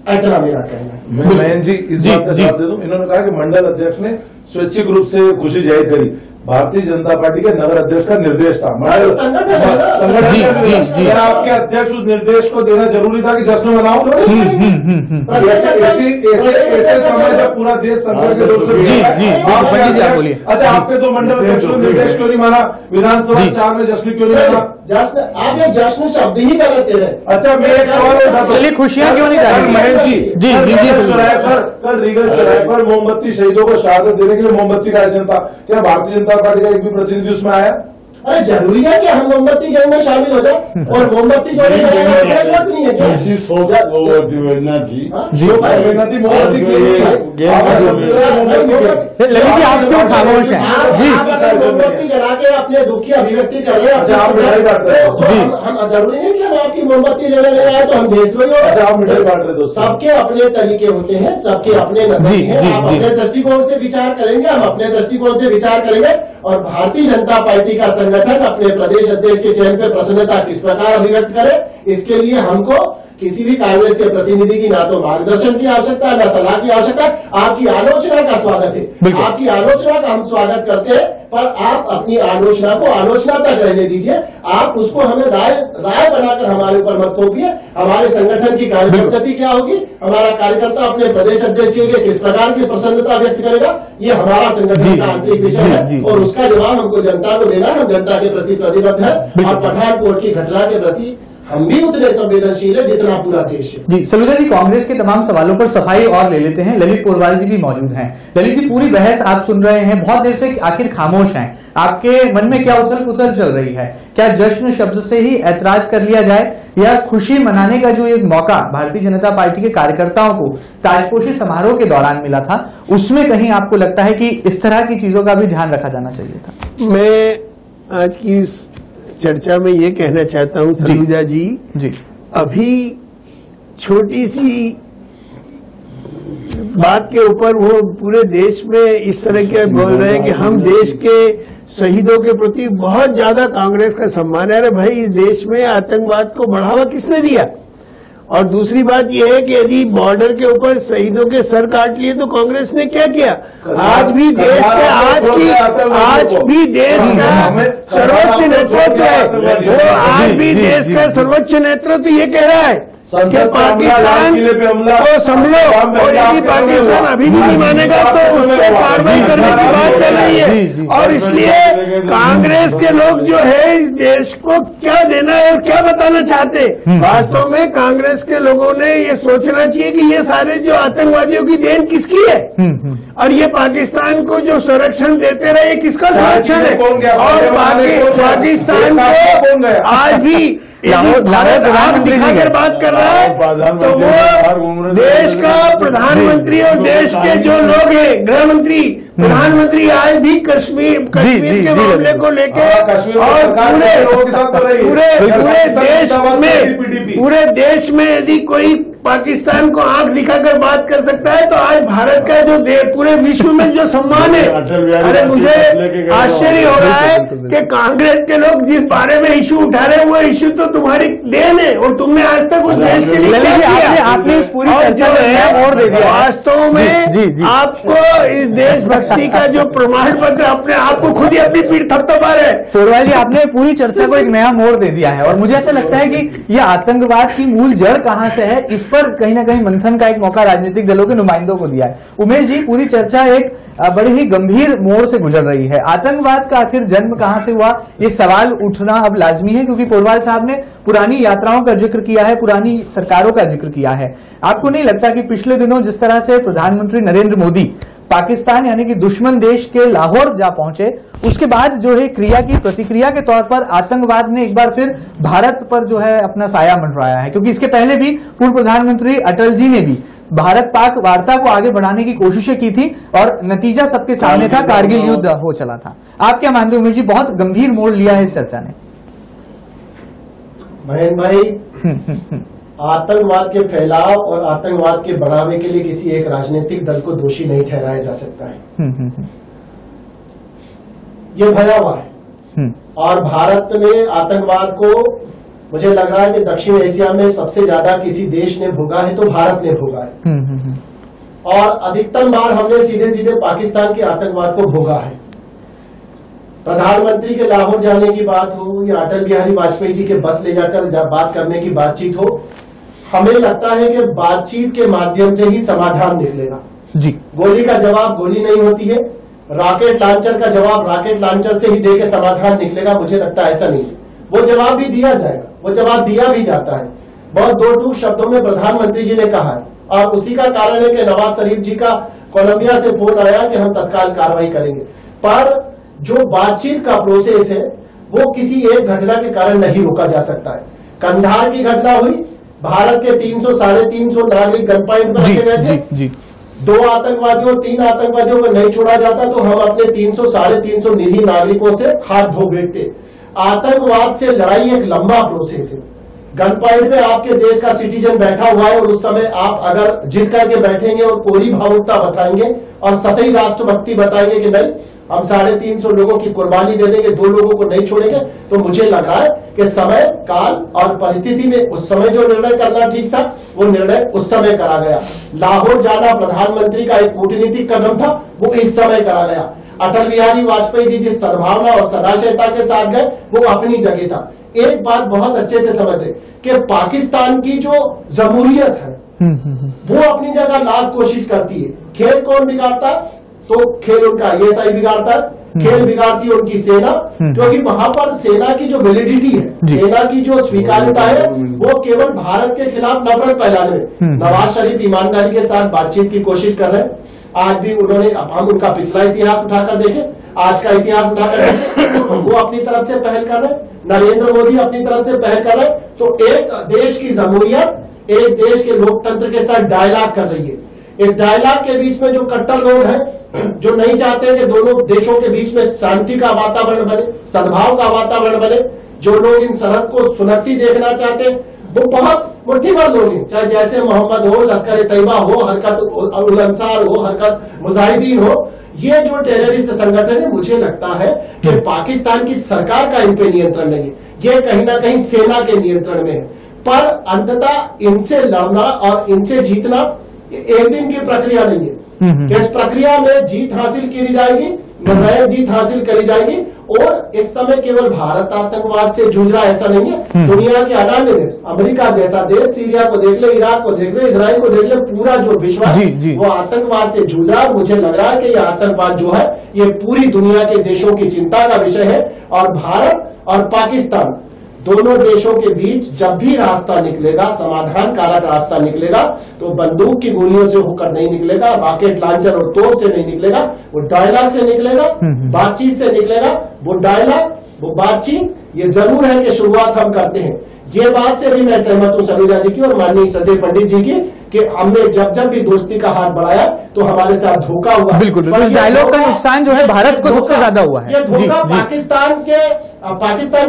इतना मेरा कहना है। मैं जी इस बात का जवाब दे दूं। इन्होंने कहा कि मंडल अध्यक्ष ने स्वैच्छिक रूप से खुशी जाहिर करी, भारतीय जनता पार्टी के नगर अध्यक्ष का निर्देश था। संगठन आपके अध्यक्ष उस निर्देश को देना जरूरी था कि जश्न मनाओ। ऐसे समय जब पूरा देश संकट के दौर से बोलिए, अच्छा आपके तो मंडल अध्यक्ष ने निर्देश क्यों नहीं माना, विधानसभा 4 में जश्न क्यों नहीं माना? जश्न, आप ये जश्न शब्द ही गलत दे रहे। अच्छा मैं एक सवाल उठाता हूं, चलिए खुशियां क्यों नहीं जाएंगी महेंद्र जी? कल रीगल चौराहे पर मोमबत्ती शहीदों को शहादत देने के लिए मोमबत्ती का आयोजन था, क्या भारतीय जनता पार्टी का एक भी प्रतिनिधि उसमें आया? अरे जरूरी है कि हम मोमबत्ती गैंग में शामिल हो जाए, और मोमबत्ती जो नहीं है क्या? ऐसी सोचा योजना थी, मोमबत्ती ललित जी आप क्यों खामोश हैं? जी मोमबत्ती जला के अपने दुख की अभिव्यक्ति कर रहे हैं। अच्छा आप मिठाई बांट रहे हो? हम जरूरी है कि हम आपकी मोमबत्ती लेने ले आए तो हम भेज दो। अच्छा आप मिठाई बांट रहे दोस्तों? सबके अपने तरीके होते हैं, सबके अपने नजरिए हैं। आप अपने दृष्टिकोण से विचार करेंगे, हम अपने दृष्टिकोण से विचार करेंगे। और भारतीय जनता पार्टी का संगठन अपने प्रदेश अध्यक्ष के चयन पे प्रसन्नता किस प्रकार अभिव्यक्त करे, इसके लिए हमको किसी भी कांग्रेस के प्रतिनिधि की ना तो मार्गदर्शन की आवश्यकता है, ना सलाह की आवश्यकता है। आपकी आलोचना का स्वागत है, आपकी आलोचना का हम स्वागत करते हैं, पर आप अपनी आलोचना को आलोचना तक रहने दीजिए। आप उसको हमें राय बनाकर हमारे ऊपर मत थोपिए। हमारे संगठन की कार्य पद्धति क्या होगी, हमारा कार्यकर्ता अपने प्रदेश अध्यक्ष के लिए किस प्रकार की प्रसन्नता व्यक्त करेगा, ये हमारा संगठन का आंतरिक विषय है, और उसका जवाब हमको जनता को देना। हम जनता के प्रति प्रतिबद्ध है, और पठानकोट की घटना के प्रति हम भी उतने संवेदनशील है जितना पूरा देश है। जी सलूजा जी, कांग्रेस के तमाम सवालों पर सफाई और ले लेते हैं। ललित पोरवाल जी भी मौजूद हैं। ललित जी, पूरी बहस आप सुन रहे हैं, बहुत देर से आखिर खामोश हैं। आपके मन में क्या उथल पुथल चल रही है? क्या जश्न शब्द से ही ऐतराज कर लिया जाए, या खुशी मनाने का जो एक मौका भारतीय जनता पार्टी के कार्यकर्ताओं को ताजपोशी समारोह के दौरान मिला था, उसमें कहीं आपको लगता है कि इस तरह की चीजों का भी ध्यान रखा जाना चाहिए था? मैं आज की इस चर्चा में ये कहना चाहता हूं सलूजा जी, अभी छोटी सी बात के ऊपर वो पूरे देश में इस तरह के बोल रहे हैं कि हम देश के शहीदों के प्रति बहुत ज्यादा कांग्रेस का सम्मान है। अरे भाई, इस देश में आतंकवाद को बढ़ावा किसने दिया? और दूसरी बात यह है कि यदि बॉर्डर के ऊपर शहीदों के सर काट लिए तो कांग्रेस ने क्या किया? आज भी देश का सर्वोच्च नेतृत्व है, वो आज भी देश का सर्वोच्च नेतृत्व ये कह रहा है कि पाकिस्तान को संभलो, और यदि पाकिस्तान अभी भी नहीं मानेगा तो उस पर कार्रवाई करने की बात चल रही है। और इसलिए कांग्रेस के लोग जो है इस देश को क्या देना है और क्या बताना चाहते हैं, वास्तव में कांग्रेस के लोगों ने ये सोचना चाहिए कि ये सारे जो आतंकवादियों की देन किसकी है, और ये पाकिस्तान को जो संरक्षण देते रहे किसका संरक्षण है। और पाकिस्तान को आज भी भारत दिखाकर बात कर रहा है तो वो देश का प्रधानमंत्री और देश के जो लोग हैं, गृह मंत्री, प्रधानमंत्री आज भी कश्मीर के मामले को लेके और पूरे देश में यदि कोई पाकिस्तान को आंख दिखाकर बात कर सकता है तो आज भारत का जो पूरे विश्व में जो सम्मान है, अरे मुझे आश्चर्य हो रहा है कि कांग्रेस के लोग जिस बारे में इश्यू उठा रहे हैं वो इश्यू तो तुम्हारी देन है, और तुमने आज तक उस देश के लिए क्या किया? आपने इस पूरी चर्चा में और दे दिया। वास्तव में आपको इस देशभक्ति का जो प्रमाण पत्र अपने आप को खुद ही अपनी पीठ थपथपा रहे। पोरवाल जी, आपने पूरी चर्चा को एक नया मोड़ दे दिया है, और मुझे ऐसा लगता है कि यह आतंकवाद की मूल जड़ कहां से है, इस पर कहीं ना कहीं मंथन का एक मौका राजनीतिक दलों के नुमाइंदों को दिया है। उमेश जी, पूरी चर्चा एक बड़ी ही गंभीर मोड़ से गुजर रही है। आतंकवाद का आखिर जन्म कहां से हुआ, ये सवाल उठना अब लाजमी है, क्योंकि पोरवाल साहब ने पुरानी यात्राओं का जिक्र किया है, पुरानी सरकारों का जिक्र किया है। आपको नहीं लगता कि पिछले दिनों जिस तरह से प्रधानमंत्री नरेंद्र मोदी पाकिस्तान यानी कि दुश्मन देश के लाहौर जा पहुंचे, उसके बाद जो है क्रिया की प्रतिक्रिया के तौर पर आतंकवाद ने एक बार फिर भारत पर जो है अपना साया मंडराया है, क्योंकि इसके पहले भी पूर्व प्रधानमंत्री अटल जी ने भी भारत पाक वार्ता को आगे बढ़ाने की कोशिशें की थी और नतीजा सबके सामने था, कारगिल युद्ध हो चला था। आप क्या मानते हो उमेश जी, बहुत गंभीर मोड़ लिया है इस चर्चा ने? महेंद्र भाई, आतंकवाद के फैलाव और आतंकवाद के बढ़ावे के लिए किसी एक राजनीतिक दल को दोषी नहीं ठहराया जा सकता है। ये भयावह है और भारत ने आतंकवाद को, मुझे लग रहा है कि दक्षिण एशिया में सबसे ज्यादा किसी देश ने भोगा है तो भारत ने भोगा है और अधिकतम बार हमने सीधे सीधे पाकिस्तान के आतंकवाद को भोगा है। प्रधानमंत्री के लाहौर जाने की बात हो या अटल बिहारी वाजपेयी जी के बस ले जाकर बात करने की बातचीत हो, हमें लगता है कि बातचीत के माध्यम से ही समाधान निकलेगा जी। गोली का जवाब गोली नहीं होती है, रॉकेट लॉन्चर का जवाब रॉकेट लॉन्चर से ही दे के समाधान निकलेगा, मुझे लगता है ऐसा नहीं है। वो जवाब भी दिया जाएगा, वो जवाब दिया भी जाता है। बहुत दो टूक शब्दों में प्रधानमंत्री जी ने कहा है और उसी का कारण है कि नवाज शरीफ जी का कोलंबिया से फोन आया कि हम तत्काल कार्रवाई करेंगे। पर जो बातचीत का प्रोसेस है वो किसी एक घटना के कारण नहीं रोका जा सकता है। कंधार की घटना हुई, भारत के 300-350 नागरिक गन पॉइंट पर रखे गए थे, 2 आतंकवादियों 3 आतंकवादियों को नहीं छोड़ा जाता तो हम अपने 300-350 निरीह नागरिकों से हाथ धो बैठते। आतंकवाद से लड़ाई एक लंबा प्रोसेस है। गन पॉइंट पे आपके देश का सिटीजन बैठा हुआ है और उस समय आप अगर जिद करके बैठेंगे और कोरी भावुकता बताएंगे और सतही राष्ट्रभक्ति बताएंगे कि नहीं हम 350 लोगों की कुर्बानी दे देंगे, 2 लोगों को नहीं छोड़ेंगे, तो मुझे लग रहा है कि समय काल और परिस्थिति में उस समय जो निर्णय करना ठीक था वो निर्णय उस समय करा गया। लाहौर जाना प्रधानमंत्री का एक कूटनीतिक कदम था, वो इस समय करा गया। अटल बिहारी वाजपेयी जी जिस सद्भावना और सदाशयता के साथ गए वो अपनी जगह था। एक बात बहुत अच्छे से समझ ले कि पाकिस्तान की जो जमहूरियत है वो अपनी जगह लाख कोशिश करती है। खेल कौन बिगाड़ता? तो खेल उनका ISI बिगाड़ता है, खेल बिगाड़ती है उनकी सेना, क्योंकि वहां पर सेना की जो वैलिडिटी है, सेना की जो स्वीकार्यता है वो केवल भारत के खिलाफ नफरत फैलाने में। नवाज शरीफ ईमानदारी के साथ बातचीत की कोशिश कर रहे हैं। आज भी उन्होंने, हम उनका पिछला इतिहास उठाकर देखें, आज का इतिहास उठाकर देखें, वो अपनी तरफ से पहल कर रहे हैं, नरेंद्र मोदी अपनी तरफ से पहल कर रहे हैं। तो एक देश की जमहूरियत, एक देश के लोकतंत्र के साथ डायलॉग कर रही है। इस डायलॉग के बीच में जो कट्टर लोग हैं जो नहीं चाहते कि दोनों देशों के बीच में शांति का वातावरण बने, सद्भाव का वातावरण बने, जो लोग इन सरहद को सुलगती देखना चाहते हैं, वो बहुत मुट्ठीभर लोग हैं, चाहे जैसे मोहम्मद हो, लश्कर तैयबा हो, हरकत उल अंसार हो, हरकत मुजाहिदीन हो, ये जो टेररिस्ट संगठन है, मुझे लगता है कि पाकिस्तान की सरकार का इन पे नियंत्रण नहीं है, ये कहीं ना कहीं सेना के नियंत्रण में है। पर अंततः इनसे लड़ना और इनसे जीतना एक दिन की प्रक्रिया नहीं है। इस प्रक्रिया में जीत हासिल की जाएगी, निर्णायक जीत हासिल करी जाएगी और इस समय केवल भारत आतंकवाद से जूझ रहा ऐसा नहीं है। दुनिया के अन्य देश, अमेरिका जैसा देश, सीरिया को देख ले, इराक को देख ले, इजराइल को देख ले, पूरा जो विश्व है वो आतंकवाद से जूझ रहा है। मुझे लग रहा है कि ये आतंकवाद जो है ये पूरी दुनिया के देशों की चिंता का विषय है और भारत और पाकिस्तान दोनों देशों के बीच जब भी रास्ता निकलेगा, समाधान कारक रास्ता निकलेगा, तो बंदूक की गोलियों से होकर नहीं निकलेगा, रॉकेट लॉन्चर और तोप से नहीं निकलेगा, वो डायलॉग से निकलेगा, बातचीत से निकलेगा। वो डायलॉग, वो बातचीत, ये जरूर है कि शुरुआत हम करते हैं। ये बात से भी मैं सहमत हूं सलूजा जी की और माननीय सदे पंडित जी की कि हमने जब जब भी दोस्ती का हाथ बढ़ाया तो हमारे साथ धोखा हुआ। बिल्कुल, इस डायलॉग का नुकसान जो है भारत को सबसे ज्यादा हुआ है। ये धोखा पाकिस्तान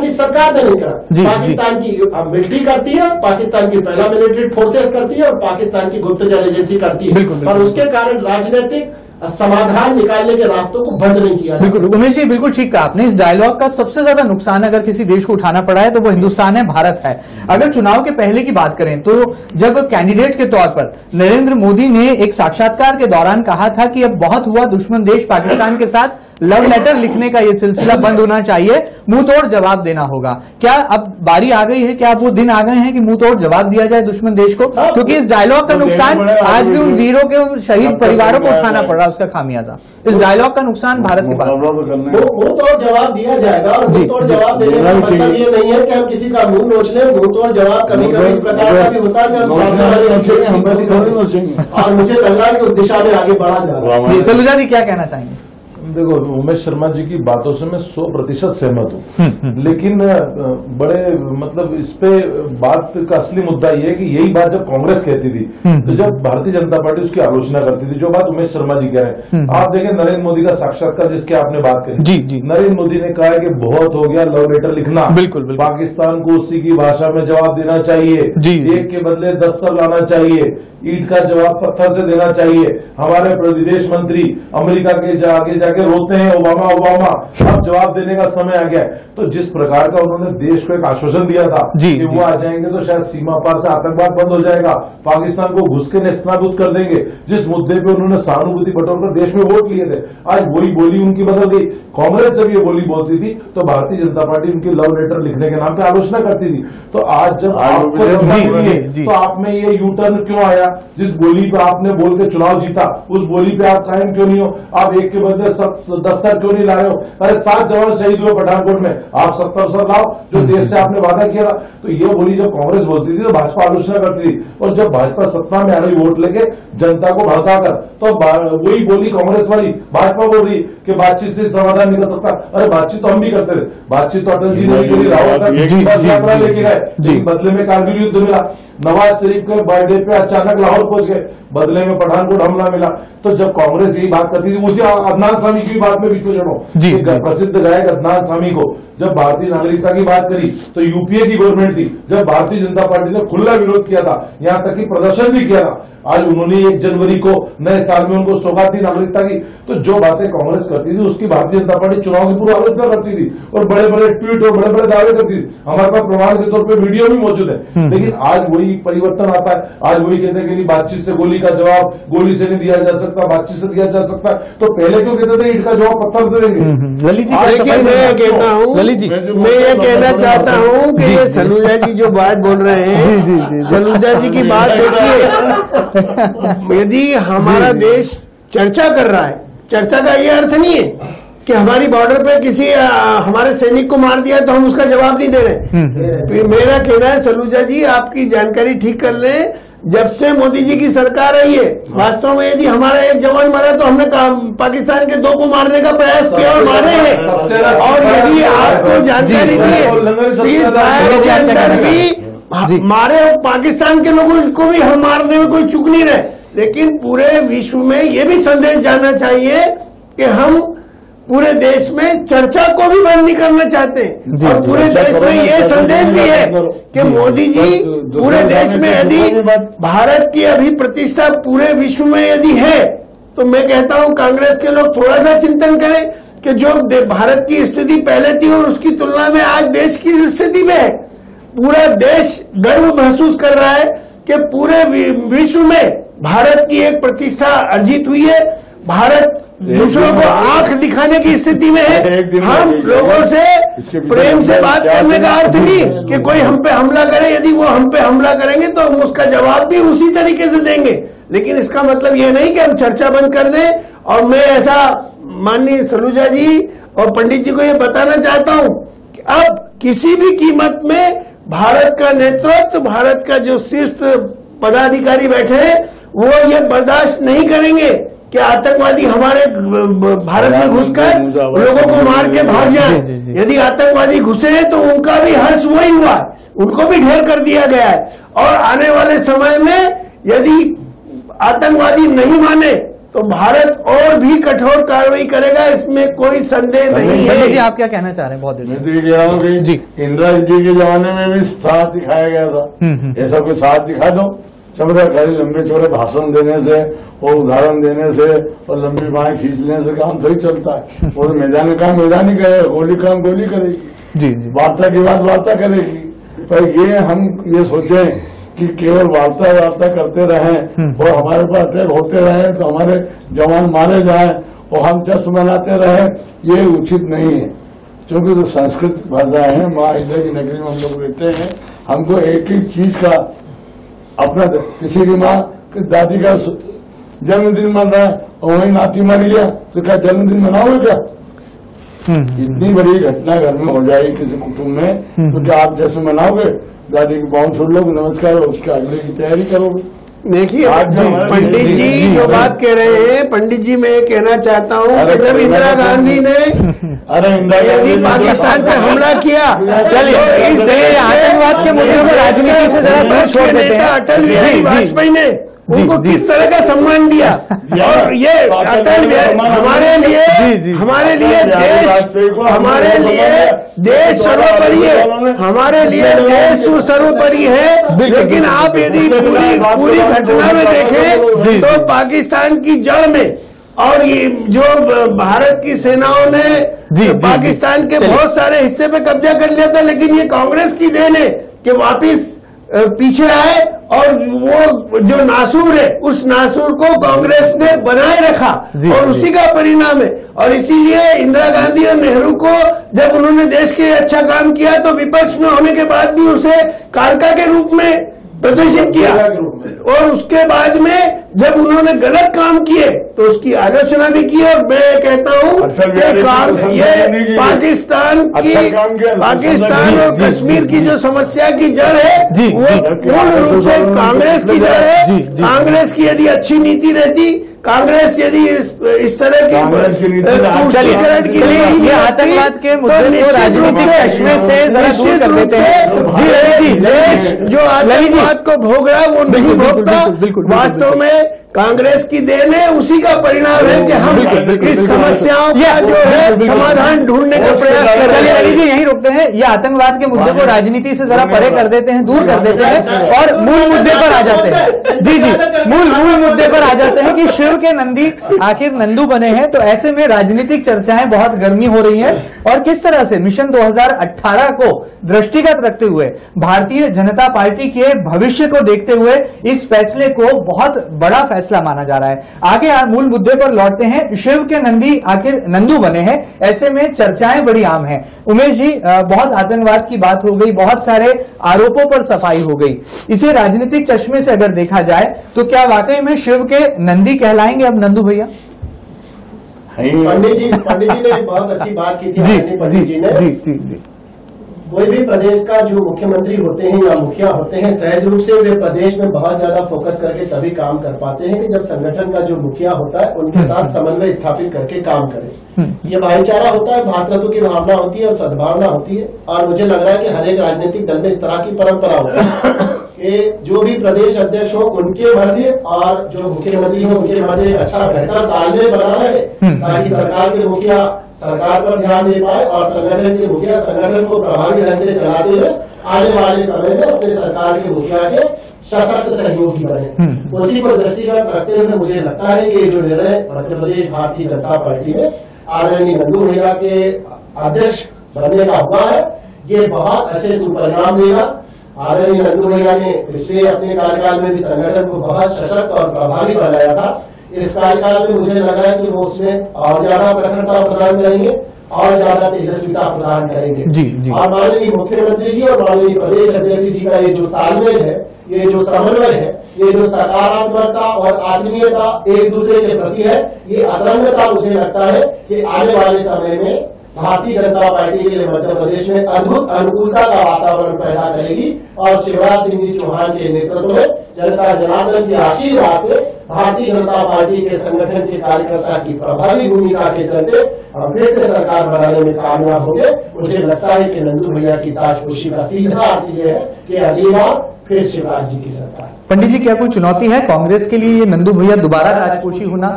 की सरकार ने नहीं करा, पाकिस्तान की मिलिट्री करती है, पाकिस्तान की पहला मिलिट्री फोर्सेस करती है और पाकिस्तान की गुप्तचर एजेंसी करती है और उसके कारण राजनीतिक समाधान निकालने के रास्तों को बंद नहीं किया। बिल्कुल उमेश जी, बिल्कुल ठीक कहा आपने। इस डायलॉग का सबसे ज्यादा नुकसान अगर किसी देश को उठाना पड़ा है तो वो हिंदुस्तान है, भारत है। अगर चुनाव के पहले की बात करें तो जब कैंडिडेट के तौर पर नरेंद्र मोदी ने एक साक्षात्कार के दौरान कहा था कि अब बहुत हुआ दुश्मन देश पाकिस्तान के साथ, लव लेटर लिखने का ये सिलसिला बंद होना चाहिए, मुंह तोड़ जवाब देना होगा। क्या अब बारी आ गई है, क्या अब वो दिन आ गए हैं कि मुंह तोड़ जवाब दिया जाए दुश्मन देश को? क्योंकि इस डायलॉग का नुकसान आज भी उन वीरों के, उन शहीद परिवारों को उठाना पड़ रहा है, उसका खामियाजा। इस डायलॉग का नुकसान भारत के पास। मुंह तोड़ जवाब दिया जाएगा, और मुंह तोड़ जवाब देने का मतलब ये नहीं है कि हम किसी का मुंह नोच लें। मुंह तोड़ जवाब कभी कभी इस प्रकार का भी होता है कि हम सामने वाले और मुझे लग रहा है कि उस दिशा में आगे बढ़ा जा रहा है। सलूजा जी क्या कहना चाहेंगे? देखो, उमेश शर्मा जी की बातों से मैं 100% सहमत हूँ, लेकिन बड़े मतलब इस पे बात का असली मुद्दा ये है कि यही बात जब कांग्रेस कहती थी, तो जब भारतीय जनता पार्टी उसकी आलोचना करती थी, जो बात उमेश शर्मा जी कह रहे हैं। आप देखें नरेंद्र मोदी का साक्षात्कार जिसके आपने बात करी, जी। नरेंद्र मोदी ने कहा है कि बहुत हो गया लव लेटर लिखना, बिल्कुल। पाकिस्तान को उसी की भाषा में जवाब देना चाहिए, एक के बदले 10 सर लाना चाहिए, ईंट का जवाब पत्थर से देना चाहिए। हमारे विदेश मंत्री अमेरिका के आगे जाके रोते हैं, ओबामा अब जवाब देने का समय आ गया है। तो जिस प्रकार का उन्होंने देश को एक आश्वासन दिया था कि वो आ जाएंगे तो शायद सीमा पार से आतंकवाद बंद हो जाएगा, पाकिस्तान को घुस के नेस्तनाबूद कर देंगे, जिस मुद्दे पे उन्होंने सहानुभूति बटोरकर देश में वोट लिए थे, आज वही बोली उनकी बदल गई। कांग्रेस जब ये बोली बोलती थी तो भारतीय जनता पार्टी उनकी लव लेटर लिखने के नाम पे आलोचना करती थी। तो आज जब तो आप में ये यू टर्न क्यों आया? जिस बोली पे आपने बोल के चुनाव जीता, उस बोली पे आप कायम क्यों नहीं हो? आप एक के बदले 10 सर क्यों नहीं ला रहे हो? अरे 7 जवान शहीद हुए पठानकोट में, आप 70 सर लाओ जो देश से आपने वादा किया था। तो ये बोली जब कांग्रेस बोलती थी तो भाजपा आलोचना करती थी, और जब भाजपा सत्ता में आ गई वोट लेके जनता को भड़काकर, तो वही बोली कांग्रेस वाली भाजपा बोल रही कि बातचीत से समाधान निकल सकता। अरे बातचीत तो हम भी करते थे, बातचीत तो अटल जी ने भी करी, राहुल गांधी बस यात्रा लेके गए, बदले में कारगिल युद्ध मिला। नवाज शरीफ के बर्थडे पे अचानक लाहौर पहुंच गए, बदले में पठानकोट हमला मिला। तो जब कांग्रेस यही बात करती थी, उसी अदनान सामी की बात में बीच में जोड़ो, प्रसिद्ध गायक अदनान सामी को जब भारतीय नागरिकता की बात करी तो यूपीए की गवर्नमेंट थी, जब भारतीय जनता पार्टी ने खुला विरोध किया था, यहां तक कि प्रदर्शन भी किया था। आज उन्होंने 1 जनवरी को नए साल में उनको सौगात दी नागरिकता की। तो जो बातें कांग्रेस करती थी उसकी भारतीय जनता पार्टी चुनाव की पूर्व आलोचना करती थी, और बड़े बड़े ट्वीट और बड़े बड़े दावे करती थी। हमारे पास प्रमाण के तौर पर वीडियो भी मौजूद है। लेकिन आज वही परिवर्तन आता है, आज वही कहते हैं कि बातचीत से गोली का जवाब गोली से नहीं दिया जा सकता, बातचीत से दिया जा सकता। तो पहले क्यों कहते थे ईंट का जवाब पत्थर से देंगे? ललित जी, मैं ये कहना चाहता हूँ कि ये सलूजा जी जो बात बोल रहे हैं, सलूजा जी की बात देखिए, यदि हमारा देश चर्चा कर रहा है, चर्चा का ये अर्थ नहीं है कि हमारी बॉर्डर पे किसी हमारे सैनिक को मार दिया तो हम उसका जवाब नहीं दे रहे। मेरा कहना है सलूजा जी, आपकी जानकारी ठीक कर लें, जब से मोदी जी की सरकार आई है, वास्तव में यदि हमारा एक जवान मरा तो हमने पाकिस्तान के 2 को मारने का प्रयास किया और मारे हैं। और यदि आपको जानकारी नहीं है, मारे और पाकिस्तान के लोगों को भी हम मारने में कोई चूक नहीं रहे। लेकिन पूरे विश्व में ये भी संदेश जाना चाहिए कि हम पूरे देश में चर्चा को भी बंद नहीं करना चाहते, और पूरे देश में ये संदेश भी है कि मोदी जी पूरे देश में यदि भारत की अभी प्रतिष्ठा पूरे विश्व में यदि है, तो मैं कहता हूं कांग्रेस के लोग थोड़ा सा चिंतन करें कि जो भारत की स्थिति पहले थी और उसकी तुलना में आज देश की स्थिति में है। पूरा देश गर्व महसूस कर रहा है कि पूरे विश्व में भारत की एक प्रतिष्ठा अर्जित हुई है। भारत दूसरों को आंख दिखाने की स्थिति में है। हम लोगों से प्रेम से बात करने का अर्थ नहीं कि कोई हम पे हमला करे, यदि वो हम पे हमला करेंगे तो हम उसका जवाब भी उसी तरीके से देंगे। लेकिन इसका मतलब ये नहीं कि हम चर्चा बंद कर दें। और मैं ऐसा माननीय सलूजा जी और पंडित जी को ये बताना चाहता हूं कि अब किसी भी कीमत में भारत का नेतृत्व, भारत का जो शीर्ष पदाधिकारी बैठे हैं, वो ये बर्दाश्त नहीं करेंगे कि आतंकवादी हमारे भारत में घुसकर लोगों को मार के भाग जाए। यदि आतंकवादी घुसे हैं तो उनका भी हर्ष वही हुआ, उनको भी ढेर कर दिया गया है। और आने वाले समय में यदि आतंकवादी नहीं माने तो भारत और भी कठोर कार्रवाई करेगा, इसमें कोई संदेह नहीं है। जी, आप क्या कहना चाह रहे हैं? बहुत मैं तो ये कह रहा हूँ कि इंदिरा जी के जमाने में भी साथ दिखाया गया था, ऐसा कोई साथ दिखा दो। खाली लंबे चौड़े भाषण देने से और उदाहरण देने से और लंबी बाहें खींच लेने से काम थोड़ी चलता है। वो तो मैदानी काम मैदानी करेगा, गोली काम गोली करेगी, वार्ता की बात वार्ता करेगी। पर ये हम ये सोचे कि केवल वार्ता करते रहें और हमारे पास अटैक होते रहें तो हमारे जवान मारे जाएं और हम जश्न मनाते रहे, ये उचित नहीं है। क्योंकि जो संस्कृत भाषा है, माँ इंदिरा की नगरी में हम लोग रहते हैं, हमको एक ही चीज का अपना, किसी की माँ की दादी का जन्मदिन मन रहा है और वही नाती मर गया तो क्या जन्मदिन मनाओगे क्या? इतनी बड़ी घटना घर में हो जाएगी किसी कुटुंब में तो क्या आप जैसे मनाओगे? दादी की पाँव छोड़ लोगे, नमस्कार, उसके अगले की तैयारी करोगे। देखिए पंडित जी जो बात कह रहे हैं, पंडित जी मैं कहना चाहता हूँ कि जब इंदिरा गांधी ने पाकिस्तान पे हमला किया, चलिए इस आतंकवाद के मुद्दे को राजनीति से जरा दूर छोड़ देते हैं। अटल बिहारी वाजपेयी ने उनको किस तरह का सम्मान दिया, और ये अटल बिहारी हमारे लिए देश सर्वोपरि है, हमारे लिए देश सर्वोपरि है। लेकिन आप यदि पूरी घटना में देखें तो पाकिस्तान की जड़ में और ये जो भारत की सेनाओं ने पाकिस्तान के बहुत सारे हिस्से पे कब्जा कर लिया था, लेकिन ये कांग्रेस की देन है कि वापिस पीछे आए और वो जो नासूर है उस नासूर को कांग्रेस ने बनाए रखा और उसी का परिणाम है। और इसीलिए इंदिरा गांधी और नेहरू को जब उन्होंने देश के अच्छा काम किया तो विपक्ष में होने के बाद भी उसे कारका के रूप में प्रदर्शित किया, और उसके बाद में जब उन्होंने गलत काम किए तो उसकी आलोचना भी की। और मैं कहता हूँ कि ये पाकिस्तान और कश्मीर की जो समस्या की जड़ है वो पूर्ण रूप से कांग्रेस की जड़ है। कांग्रेस की यदि अच्छी नीति रहती, कांग्रेस यदि इस तरह की तुष्टीकरण के लिए ये आतंकवाद के मुद्दे को राजनीतिक चश्मे से जरा दूर कर देते हैं। देश जो आतंकवाद को भोग रहा है वो नहीं भोगता, वास्तव में कांग्रेस की देन है, उसी का परिणाम है कि हम इस समस्याओं का जो है समाधान ढूंढने का प्रयास कर रहे हैं। चलिए अली जी यहीं रुकते हैं। ये आतंकवाद के मुद्दे को राजनीति से जरा परे कर देते हैं, दूर कर देते हैं और मूल मुद्दे पर आ जाते हैं। जी मूल मुद्दे पर आ जाते हैं कि शिव के नंदी आखिर नंदू बने हैं। तो ऐसे में राजनीतिक चर्चाएं बहुत गर्मी हो रही हैं और किस तरह से मिशन 2018 को दृष्टिगत रखते हुए भारतीय जनता पार्टी के भविष्य को देखते हुए इस फैसले को बहुत बड़ा फैसला माना जा रहा है। आगे मूल मुद्दे पर लौटते हैं। शिव के नंदी आखिर नंदू बने हैं, ऐसे में चर्चाएं बड़ी आम हैं। उमेश जी, बहुत आतंकवाद की बात हो गई, बहुत सारे आरोपों पर सफाई हो गई। इसे राजनीतिक चश्मे से अगर देखा जाए तो क्या वाकई में शिव के नंदी कहलाएंगे अब नंदू भैया? पंडित जी ने बहुत अच्छी बात की थी। पंडित जी ने कोई भी प्रदेश का जो मुख्यमंत्री होते हैं या मुखिया होते हैं, सहज रूप से वे प्रदेश में बहुत ज्यादा फोकस करके तभी काम कर पाते हैं कि जब संगठन का जो मुखिया होता है उनके साथ समन्वय स्थापित करके काम करे। ये भाईचारा होता है, भातृत्व की भावना होती है और सद्भावना होती है। और मुझे लग रहा है कि हर एक राजनीतिक दल में इस तरह की परंपरा होती है कि जो भी प्रदेश अध्यक्ष हो उनके मध्य और जो मुख्यमंत्री हो उनके मध्य अच्छा बेहतर तालमेल बना रहे, ताकि सरकार के मुखिया सरकार पर ध्यान दे पाए और संगठन के मुखिया संगठन को प्रभावी ढंग से चलाते हुए आने वाले समय में अपने सरकार के मुखिया के सशक्त सहयोगी बने। उसी को दृष्टिगत रखते हुए मुझे लगता है कि जो निर्णय मध्य प्रदेश भारतीय जनता पार्टी में आदरणीय नंदू भैया के अध्यक्ष बनने का हुआ है, ये बहुत अच्छे सुपरिणाम देगा। आदरणीय नंदू भैया ने पिछले अपने कार्यकाल में भी संगठन को बहुत सशक्त और प्रभावी बनाया था। इस कार्यकाल में मुझे लगा है कि वो उसमें और ज्यादा प्रखरता प्रदान करेंगे और ज्यादा तेजस्विता प्रदान करेंगे। और माननीय मुख्यमंत्री जी और माननीय प्रदेश अध्यक्ष जी का ये जो तालमेल है, ये जो समन्वय है, ये जो सकारात्मकता और आत्मीयता एक दूसरे के प्रति है, ये अदम्यता मुझे लगता है कि आने वाले समय में भारतीय जनता पार्टी के लिए मध्य प्रदेश में अद्भुत अनुकूलता का वातावरण पैदा करेगी। और शिवराज सिंह जी चौहान के नेतृत्व में जनता जनार्दन की आशीर्वाद से भारतीय जनता पार्टी के संगठन के कार्यकर्ता की प्रभावी भूमिका के चलते हम फिर से सरकार बनाने में कामयाब होंगे। मुझे लगता है कि नंदू भैया की ताजपोशी का सीधा अर्थ यह है कि अगली बार फिर शिवराज जी की सरकार। पंडित जी, क्या कोई चुनौती है कांग्रेस के लिए ये नंदू भैया दोबारा ताजपोशी होना,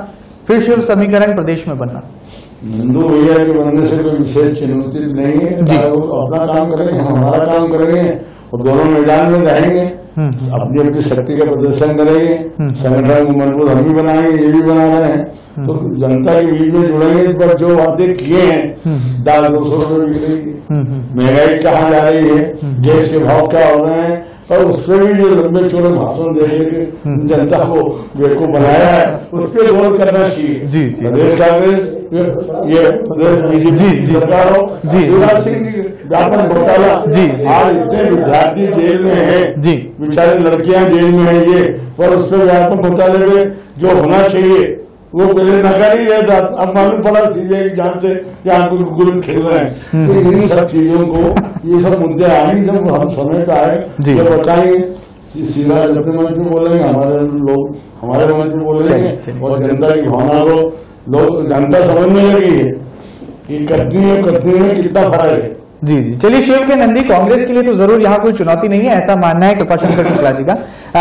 फिर शिव समीकरण प्रदेश में बनना? नंदू भैया के बनने से कोई विशेष चुनौती नहीं है। वो अपना काम करेंगे, हम हमारा काम करेंगे और दोनों मैदान में रहेंगे, अपनी अपनी शक्ति का प्रदर्शन करेंगे, संगठन को मजबूत हम भी बनाएंगे, ये भी बना रहे हैं। तो जनता के बीच में जुड़ेंगे, पर जो वादे किए हैं दाल 200 रुपये बिकेगी, महंगाई कहाँ जा रही है, गैस के भाव क्या हो रहे हैं, और उस पर भी जो लंबे चौड़े भाषण दे के जनता को बेवकूफ बनाया है, उस पर गौर करना चाहिए। प्रदेश कांग्रेस, ये प्रदेश बीजेपी सरकार हो, शिवराज सिंह व्यापक घोटाला, आज इतने विद्यार्थी जेल में है, बेचारे लड़कियां जेल में है, ये और उस पर व्यापक घोटाले में जो होना चाहिए वो पहले नकार ही रहता, अब मालूम पड़ा सीबीआई की जांच से यहाँ गुल खेल रहे हैं। तो इन सब चीजों को, ये सब मुद्दे आएंगे जब हम समय का आए जब बताएंगे, शिवराज अपने मंच में बोलेंगे, हमारे लोग हमारे मंच में बोलेंगे, और जनता की भावना को लोग जनता समझने लगी है कि कटनी में कितना फर्क है। जी जी, चलिए शिव के नंदी, कांग्रेस के लिए तो जरूर यहाँ कोई चुनौती नहीं है, ऐसा मानना है कृपाशंकर शुक्ला जी का।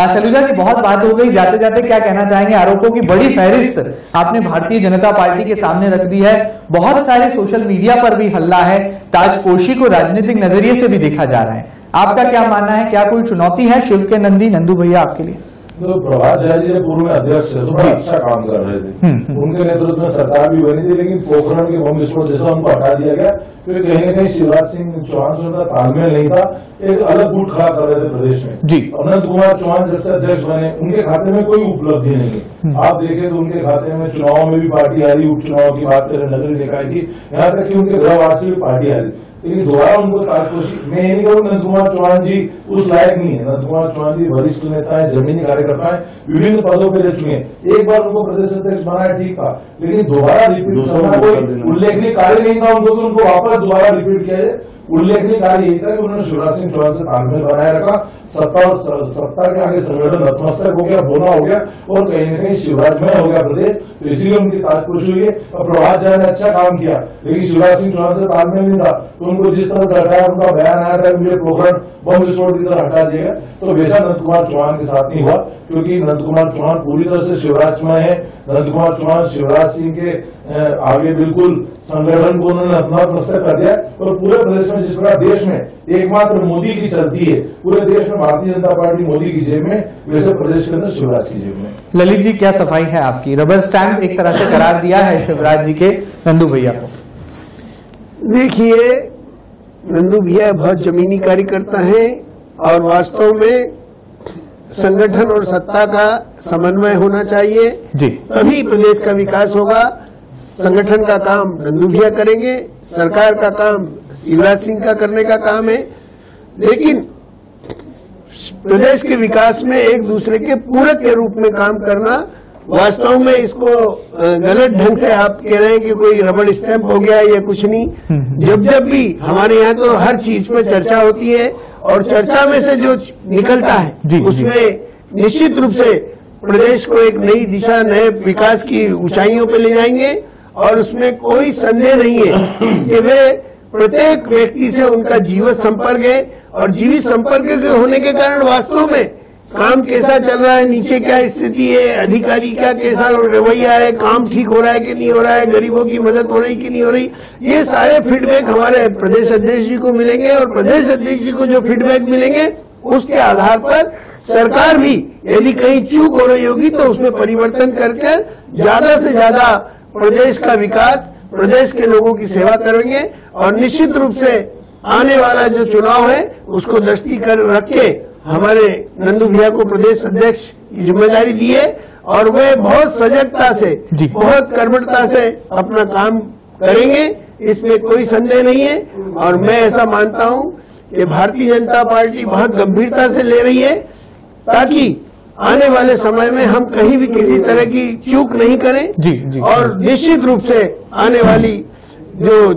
सलूजा जी, बहुत बात हो गई, जाते जाते क्या कहना चाहेंगे? आरोपों की बड़ी फहरिस्त आपने भारतीय जनता पार्टी के सामने रख दी है, बहुत सारे सोशल मीडिया पर भी हल्ला है, ताजपोशी को राजनीतिक नजरिए से भी देखा जा रहा है, आपका क्या मानना है? क्या कोई चुनौती है शिव के नंदी नंदू भैया आपके लिए? तो प्रभात झा जी जब पूर्व में अध्यक्ष है तो बड़ा अच्छा काम कर रहे थे, उनके नेतृत्व में सरकार भी बनी थी, लेकिन पोखरण के बम विस्फोट जैसा उनको हटा दिया गया, क्योंकि कहीं न कहीं शिवराज सिंह चौहान से उनका तालमेल नहीं था, एक अलग गुट खड़ा कर रहे थे प्रदेश में जी। अनंत कुमार चौहान जब से अध्यक्ष बने, उनके खाते में कोई उपलब्धि नहीं है। आप देखें तो उनके खाते में चुनाव में भी पार्टी आ रही, उपचुनाव की बात करें, नगरीय निकाय की, यहाँ तक कि उनके गृहवास से भी पार्टी आ रही, लेकिन दोबारा उनको ताजपोशी, मैं ये नहीं कहूँ नंद कुमार चौहान जी उस लायक नहीं है। नंद कुमार चौहान जी वरिष्ठ नेता है, जमीनी कार्यकर्ता है, विभिन्न पदों पर रह चुके हैं। एक बार उनको प्रदेश अध्यक्ष बनाया ठीक था, लेकिन दोबारा रिपीट करना कोई उल्लेखनीय कार्य नहीं था उनको, उनको वापस दोबारा रिपीट किया जाए। उल्लेखनीय कार्य यही था कि उन्होंने शिवराज सिंह चौहान से तालमेल बनाए रखा, सत्ता के आगे संगठन नतमस्तक हो गया, बोना हो गया, और कहीं न कहीं शिवराजमय हो गया प्रदेश, तो इसीलिए उनकी ताजपोशी हुई है। और प्रभात झा ने अच्छा काम किया, लेकिन शिवराज सिंह चौहान से तालमेल नहीं था, तो उनको जिस तरह से हटाया, उनका बयान आया था मुझे पोखरण बम विस्फोट की तरह हटा दिएगा, तो वैसा नंद कुमार चौहान के साथ नहीं हुआ, क्योंकि नंद कुमार चौहान पूरी तरह से शिवराजमय है। नंद कुमार चौहान शिवराज सिंह के आगे बिल्कुल संगठन को उन्होंने नतमस्तक कर दिया, और पूरे प्रदेश में जिस प्रकार देश में एकमात्र मोदी की चलती है, पूरे देश में भारतीय जनता पार्टी मोदी की जेब में, वैसे प्रदेश के अंदर शिवराज की जेब में। ललित जी, क्या सफाई है आपकी? रबर स्टैंप एक तरह से करार दिया है शिवराज जी के नंदू भैया को। देखिए, नंदू भैया बहुत जमीनी कार्यकर्ता हैं, और वास्तव में संगठन और सत्ता का समन्वय होना चाहिए जी, तभी प्रदेश का विकास होगा। संगठन का काम नंदू भैया करेंगे, सरकार का काम शिवराज सिंह का करने का काम है, लेकिन प्रदेश के विकास में एक दूसरे के पूरक के रूप में काम करना, वास्तव में इसको गलत ढंग से आप कह रहे हैं कि कोई रबड़ स्टैंप हो गया या कुछ नहीं। जब जब भी हमारे यहाँ तो हर चीज पे चर्चा होती है, और चर्चा में से जो निकलता है उसमें निश्चित रूप से प्रदेश को एक नई दिशा, नए विकास की ऊंचाइयों पे ले जाएंगे, और उसमें कोई संदेह नहीं है कि वे प्रत्येक व्यक्ति से उनका जीवित संपर्क है, और जीवित संपर्क के होने के कारण वास्तव में काम कैसा चल रहा है, नीचे क्या स्थिति है, अधिकारी का कैसा रवैया है, काम ठीक हो रहा है कि नहीं हो रहा है, गरीबों की मदद हो रही कि नहीं हो रही, ये सारे फीडबैक हमारे प्रदेश अध्यक्ष जी को मिलेंगे, और प्रदेश अध्यक्ष जी को जो फीडबैक मिलेंगे उसके आधार पर सरकार भी यदि कहीं चूक हो रही होगी तो उसमें परिवर्तन करके ज्यादा से ज्यादा प्रदेश का विकास, प्रदेश के लोगों की सेवा करेंगे, और निश्चित रूप से आने वाला जो चुनाव है उसको दृष्टि कर रख के हमारे नंदू भैया को प्रदेश अध्यक्ष की जिम्मेदारी दी है, और वे बहुत सजगता से, बहुत कर्मठता से अपना काम करेंगे, इसमें कोई संदेह नहीं है। और मैं ऐसा मानता हूं कि भारतीय जनता पार्टी बहुत गंभीरता से ले रही है, ताकि आने वाले समय में हम कहीं भी किसी तरह की चूक नहीं करें जी। और निश्चित रूप से आने वाली जो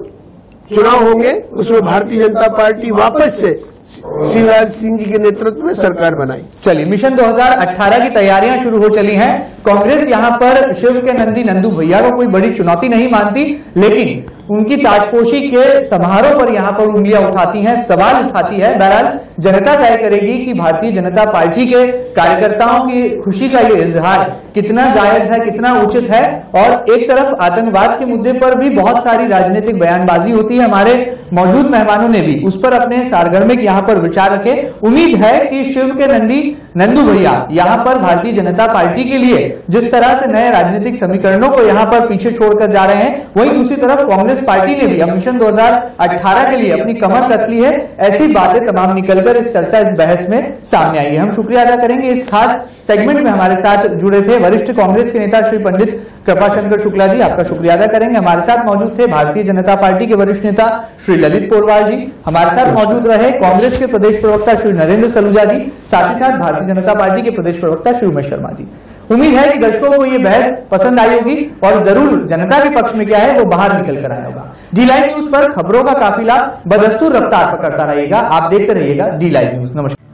चुनाव होंगे उसमें भारतीय जनता पार्टी वापस से शिवराज सिंह जी के नेतृत्व में सरकार बनाई। चलिए, मिशन 2018 की तैयारियां शुरू हो चली हैं। कांग्रेस यहां पर शिव के नंदी नंदू भैया को कोई बड़ी चुनौती नहीं मानती, लेकिन उनकी ताजपोशी के समारोह पर यहां पर उंगलियां उठाती हैं, सवाल उठाती है। बहरहाल जनता तय करेगी कि भारतीय जनता पार्टी के कार्यकर्ताओं की खुशी का ये इजहार कितना जायज है, कितना उचित है। और एक तरफ आतंकवाद के मुद्दे पर भी बहुत सारी राजनीतिक बयानबाजी होती है। हमारे मौजूद मेहमानों ने भी उस पर अपने सारगर्भिक यहां पर विचार रखे। उम्मीद है कि शिव के नंदी नंदू भैया यहां पर भारतीय जनता पार्टी के लिए जिस तरह से नए राजनीतिक समीकरणों को यहां पर पीछे छोड़कर जा रहे हैं, वहीं दूसरी तरफ कांग्रेस पार्टी ने भी अब मिशन 2018 के लिए अपनी कमर कस ली है। ऐसी बातें तमाम निकलकर इस चर्चा, इस बहस में सामने आई है। हम शुक्रिया अदा करेंगे इस खास सेगमेंट में हमारे साथ जुड़े थे वरिष्ठ कांग्रेस के नेता श्री पंडित कृपाशंकर शुक्ला जी, आपका शुक्रिया अदा करेंगे। हमारे साथ मौजूद थे भारतीय जनता पार्टी के वरिष्ठ नेता श्री ललित पोरवाल जी, हमारे साथ मौजूद रहे कांग्रेस के प्रदेश प्रवक्ता श्री नरेंद्र सलूजा जी, साथ ही साथ भारतीय जनता पार्टी के प्रदेश प्रवक्ता श्री उमेश शर्मा जी। उम्मीद है कि दर्शकों को ये बहस पसंद आई होगी और जरूर जनता के पक्ष में क्या है वो बाहर निकल कर आया होगा। डी लाइव न्यूज पर खबरों का काफिला बदस्तूर रफ्तार पकड़ता रहेगा। आप देखते रहिएगा डी लाइव न्यूज। नमस्कार।